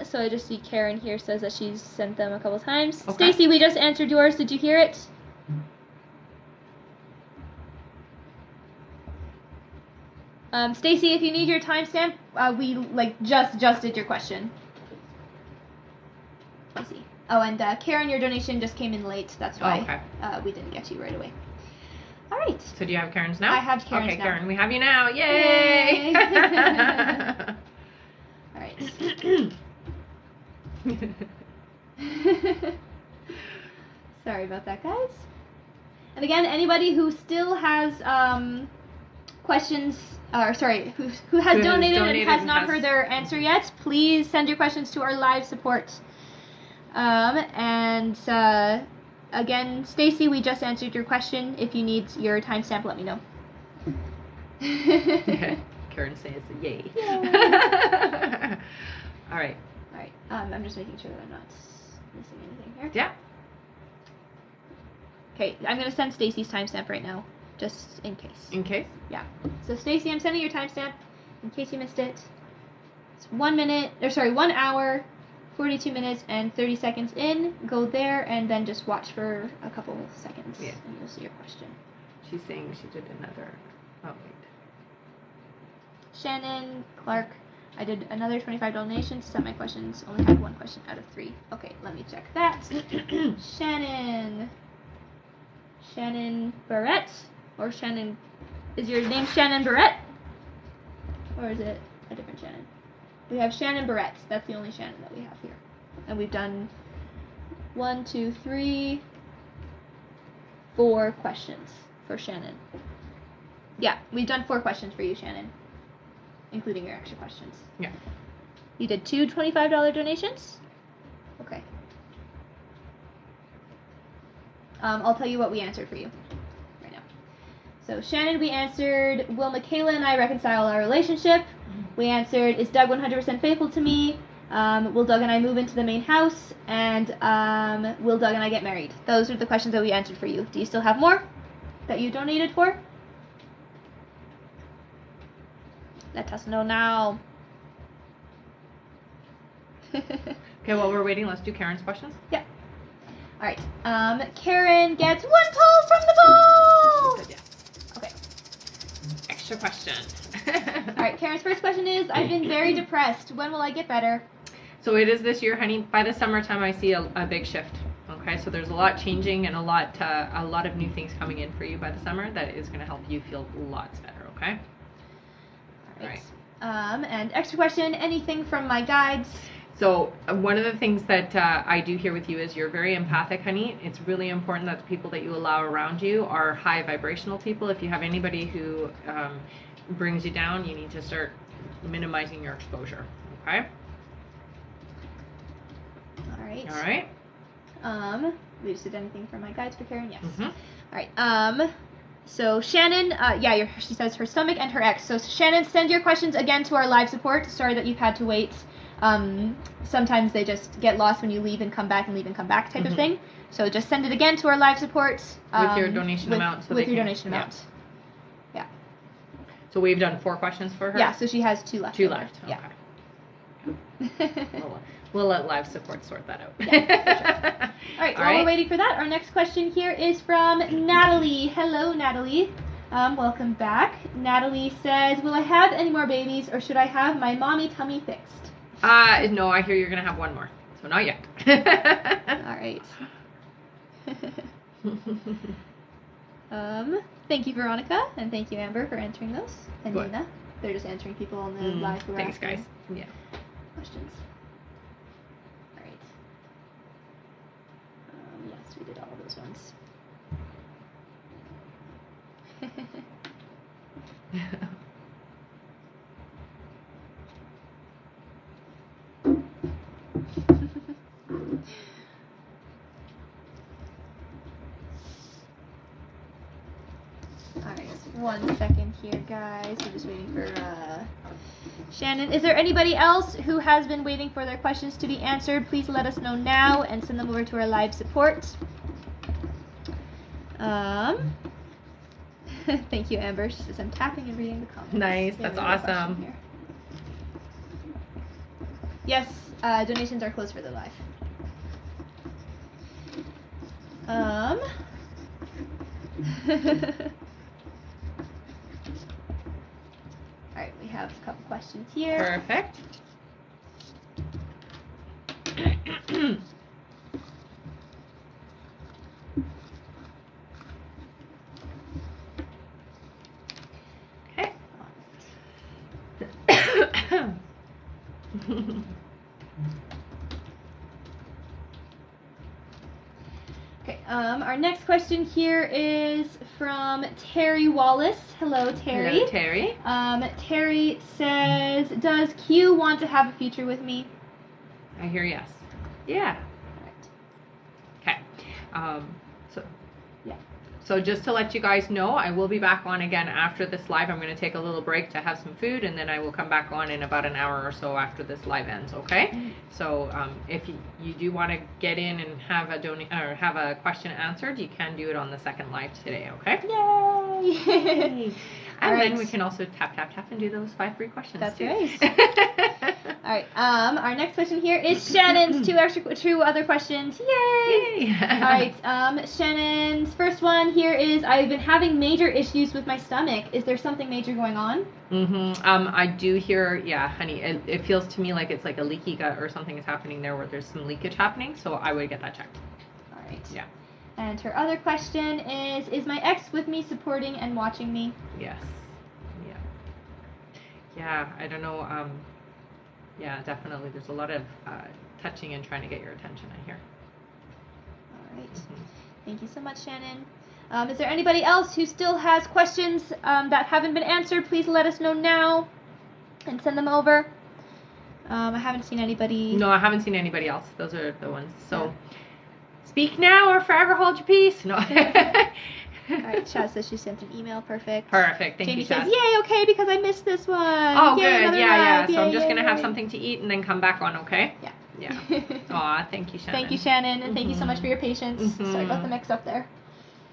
So I just see Karen here says that she's sent them a couple times. Okay. Stacy, we just answered yours. Did you hear it? Stacy, if you need your timestamp, we just did your question. Let's see. Oh, and Karen, your donation just came in late. That's why we didn't get you right away. All right. So do you have Karen's now? I have Karen's okay, now. Karen, we have you now. Yay! All right. Sorry about that, guys. And again, anybody who still has questions, who has donated and has not heard their answer yet, please send your questions to our live support. Again, Stacy, we just answered your question. If you need your timestamp, let me know. Karen says yay. All right. All right. I'm just making sure that I'm not missing anything here. Yeah. Okay, I'm gonna send Stacy's timestamp right now, just in case. In case? Yeah. So Stacy, I'm sending your timestamp in case you missed it. It's 1 hour, 42 minutes and 30 seconds in. Go there and then just watch for a couple seconds. Yeah. And you'll see your question. She's saying she did another. Oh wait. Shannon Clark, I did another 25 donations. Sent my questions. Only had 1 question out of 3. Okay, let me check that. Shannon Barrett, or Shannon, is your name Shannon Barrett? Or is it a different Shannon? We have Shannon Barrett. That's the only Shannon that we have here. And we've done 1, 2, 3, 4 questions for Shannon. Yeah, we've done 4 questions for you, Shannon, including your extra questions. Yeah. You did 2 $25 donations? Okay. I'll tell you what we answered for you right now. So Shannon, we answered, will Michaela and I reconcile our relationship? We answered, is Doug 100% faithful to me? Will Doug and I move into the main house? And will Doug and I get married? Those are the questions that we answered for you. Do you still have more that you donated for? Let us know now. Okay, while we're waiting, let's do Karen's questions. Yeah. All right. Karen gets 1 poll from the ball. Good, yeah. Okay. Extra question. All right. Karen's first question is: I've been very depressed. When will I get better? So it is this year, honey. By the summertime, I see a big shift. Okay, so there's a lot changing and a lot of new things coming in for you by the summer that is going to help you feel lots better. Okay. All right. And extra question: anything from my guides? So one of the things that I do here with you is you're very empathic, honey. It's really important that the people that you allow around you are high vibrational people. If you have anybody who brings you down, you need to start minimizing your exposure. Okay. All right. All right. We just did anything for my guides for Karen? Yes. Mm-hmm. All right. So Shannon, she says her stomach and her ex. So Shannon, send your questions again to our live support. Sorry that you've had to wait. Sometimes they just get lost when you leave and come back and leave and come back type of thing. So just send it again to our live support. With your donation amount. So with your donation amount. Yeah. So we've done 4 questions for her? Yeah, so she has 2 left. 2 left. Okay. Yeah. We'll let live support sort that out. Yeah, for sure. All right, while we're waiting for that, our next question here is from Natalie. Hello, Natalie. Welcome back. Natalie says, will I have any more babies or should I have my mommy tummy fixed? No, I hear you're going to have 1 more. So not yet. All right. Thank you, Veronica, and thank you, Amber, for answering those. And Good. Nina. They're just answering people on the live who are Thanks, asking guys. Yeah. questions. All right. Yes, we did all of those ones. Alright, 1 second here, guys. We're just waiting for Shannon. Is there anybody else who has been waiting for their questions to be answered? Please let us know now and send them over to our live support. Thank you, Amber. She says I'm tapping and reading the comments. Nice, that's awesome. Here. Yes, donations are closed for the live. Alright, we have a couple questions here. Perfect. Okay, our next question here is from Terry Wallace. Hello, Terry. Hello, Terry. Terry says, does Q want to have a future with me? I hear yes. Yeah. Alright. Okay. So Yeah. So just to let you guys know, I will be back on again after this live. I'm going to take a little break to have some food, and then I will come back on in about an hour or so after this live ends. Okay? Mm-hmm. So if you do want to get in and have a question answered, you can do it on the second live today. Okay? Yay! And then we can also tap and do those 5 free questions. That's too. right. All right. Our next question here is Shannon's 2 other questions. Yay! Yay. All right. Shannon's first one here is, I've been having major issues with my stomach. Is there something major going on? I do hear, yeah, honey, it feels to me like it's like a leaky gut or something is happening there where there's some leakage happening, so I would get that checked. All right. Yeah. And her other question is my ex with me supporting and watching me? Yes. Yeah. Yeah, I don't know, yeah, definitely. There's a lot of touching and trying to get your attention, I hear. All right. Thank you so much, Shannon. Is there anybody else who still has questions that haven't been answered? Please let us know now and send them over. I haven't seen anybody. No, I haven't seen anybody else. Those are the ones. So, speak now or forever hold your peace. No. All right, Chaz says she sent an email. Perfect. Perfect. Thank Jamie you, says, Chaz. yay, okay, because I missed this one. Oh, Yay, good. another Yeah. live. So I'm just Yay, going to have yay. something to eat and then come back on, okay? Yeah. Yeah. Aw, thank you, Shannon. Thank you, Shannon, and thank you so much for your patience. Sorry about the mix-up there.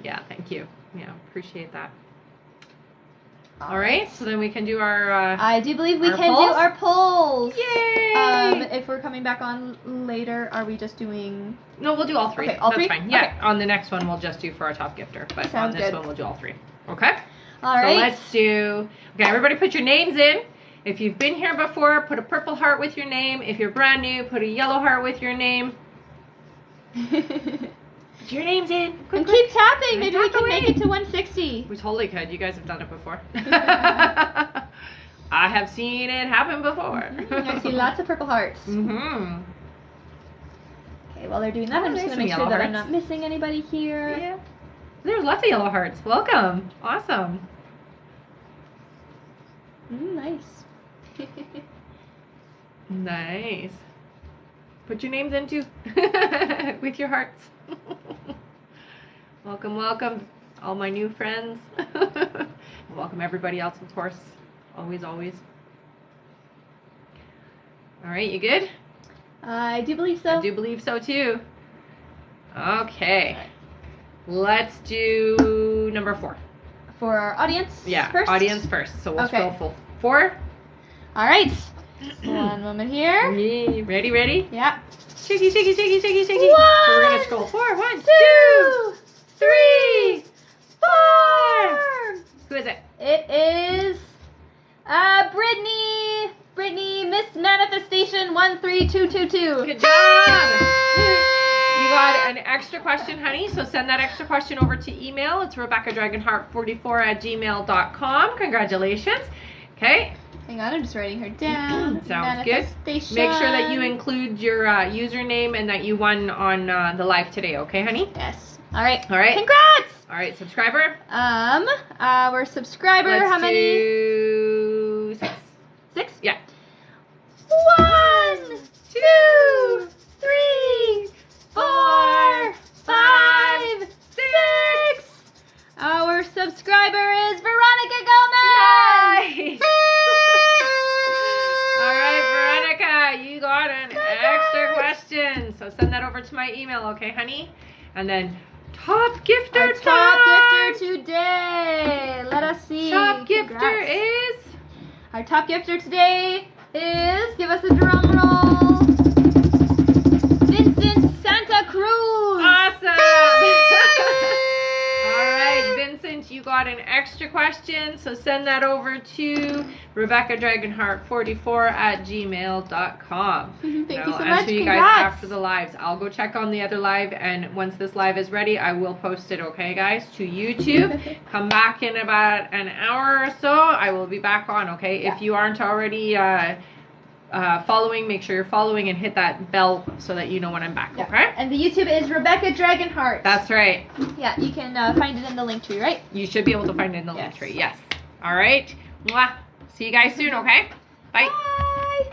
Yeah, thank you. Yeah, appreciate that. All right, so then we can do our... I do believe we our can polls? do our polls. Yay! If we're coming back on later, are we just doing... No, we'll do all 3. Okay, all That's 3? fine. Yeah, Okay. on the next one we'll just do for our top gifter, but Sounds on this good. one we'll do all 3. Okay? All right. So let's do... Okay, everybody put your names in. If you've been here before, put a purple heart with your name. If you're brand new, put a yellow heart with your name. Put your names in. Quick, And quick. keep tapping. Maybe we Tap can make away. it to 160. We totally could. You guys have done it before. I have seen it happen before. I see lots of purple hearts. Mm-hmm. Okay, while they're doing that, Oh, I'm just there's going to make some sure yellow that I'm hearts. not missing anybody here. Yeah. There's lots of yellow hearts. Welcome. Awesome. Nice. Nice. Put your names in too. With your hearts. Welcome, welcome, all my new friends. Welcome everybody else, of course. Always, always. All right, you good? I do believe so. I do believe so too. Okay. Let's do number 4. For our audience Yeah, first? audience first. So we'll Okay. scroll full 4. All right. One moment here. Yeah, ready, ready? Yeah. Shaky, shaky, shaky, shaky, shaky. One, So we're gonna scroll 4. 1, 2, 2, 3, 4. 4. Who is it? It is Brittany. Brittany, Miss Manifestation 13222. Good job. You got an extra question, honey. So send that extra question over to email. It's RebeccaDragonheart44@gmail.com. Congratulations. Okay. Hang on, I'm just writing her down. Sounds good. Manifestation. Make sure that you include your username and that you won on the live today. Okay, honey? Yes. All right. All right. Congrats. All right, subscriber. Our subscriber, Let's how many? do 6. 6? Yeah. 1, 2, 3, 4, 5, 6. Our subscriber is Veronica Gomez. Nice. All right, Veronica, you got an extra question. So send that over to my email, okay, honey? And then top gifter Our time. top gifter today. Let us see. Top gifter Congrats. is Our top gifter today is, give us a drum roll, Vincent Santa Cruz. awesome. All right, Vincent, you got an extra question. So send that over to RebeccaDragonheart44@gmail.com. Thank you I'll so much. answer you guys Congrats. after the lives. I'll go check on the other live, and once this live is ready, I will post it, okay, guys, to YouTube. Come back in about an hour or so. I will be back on, okay? Yeah. If you aren't already following, make sure you're following and hit that bell so that you know when I'm back, Yeah. okay? And the YouTube is Rebecca Dragonheart. That's right. Yeah, you can find it in the link tree, right? You should be able to find it in the link Yes. tree. Yes. All right. Mwah. See you guys soon, okay? Bye. Bye.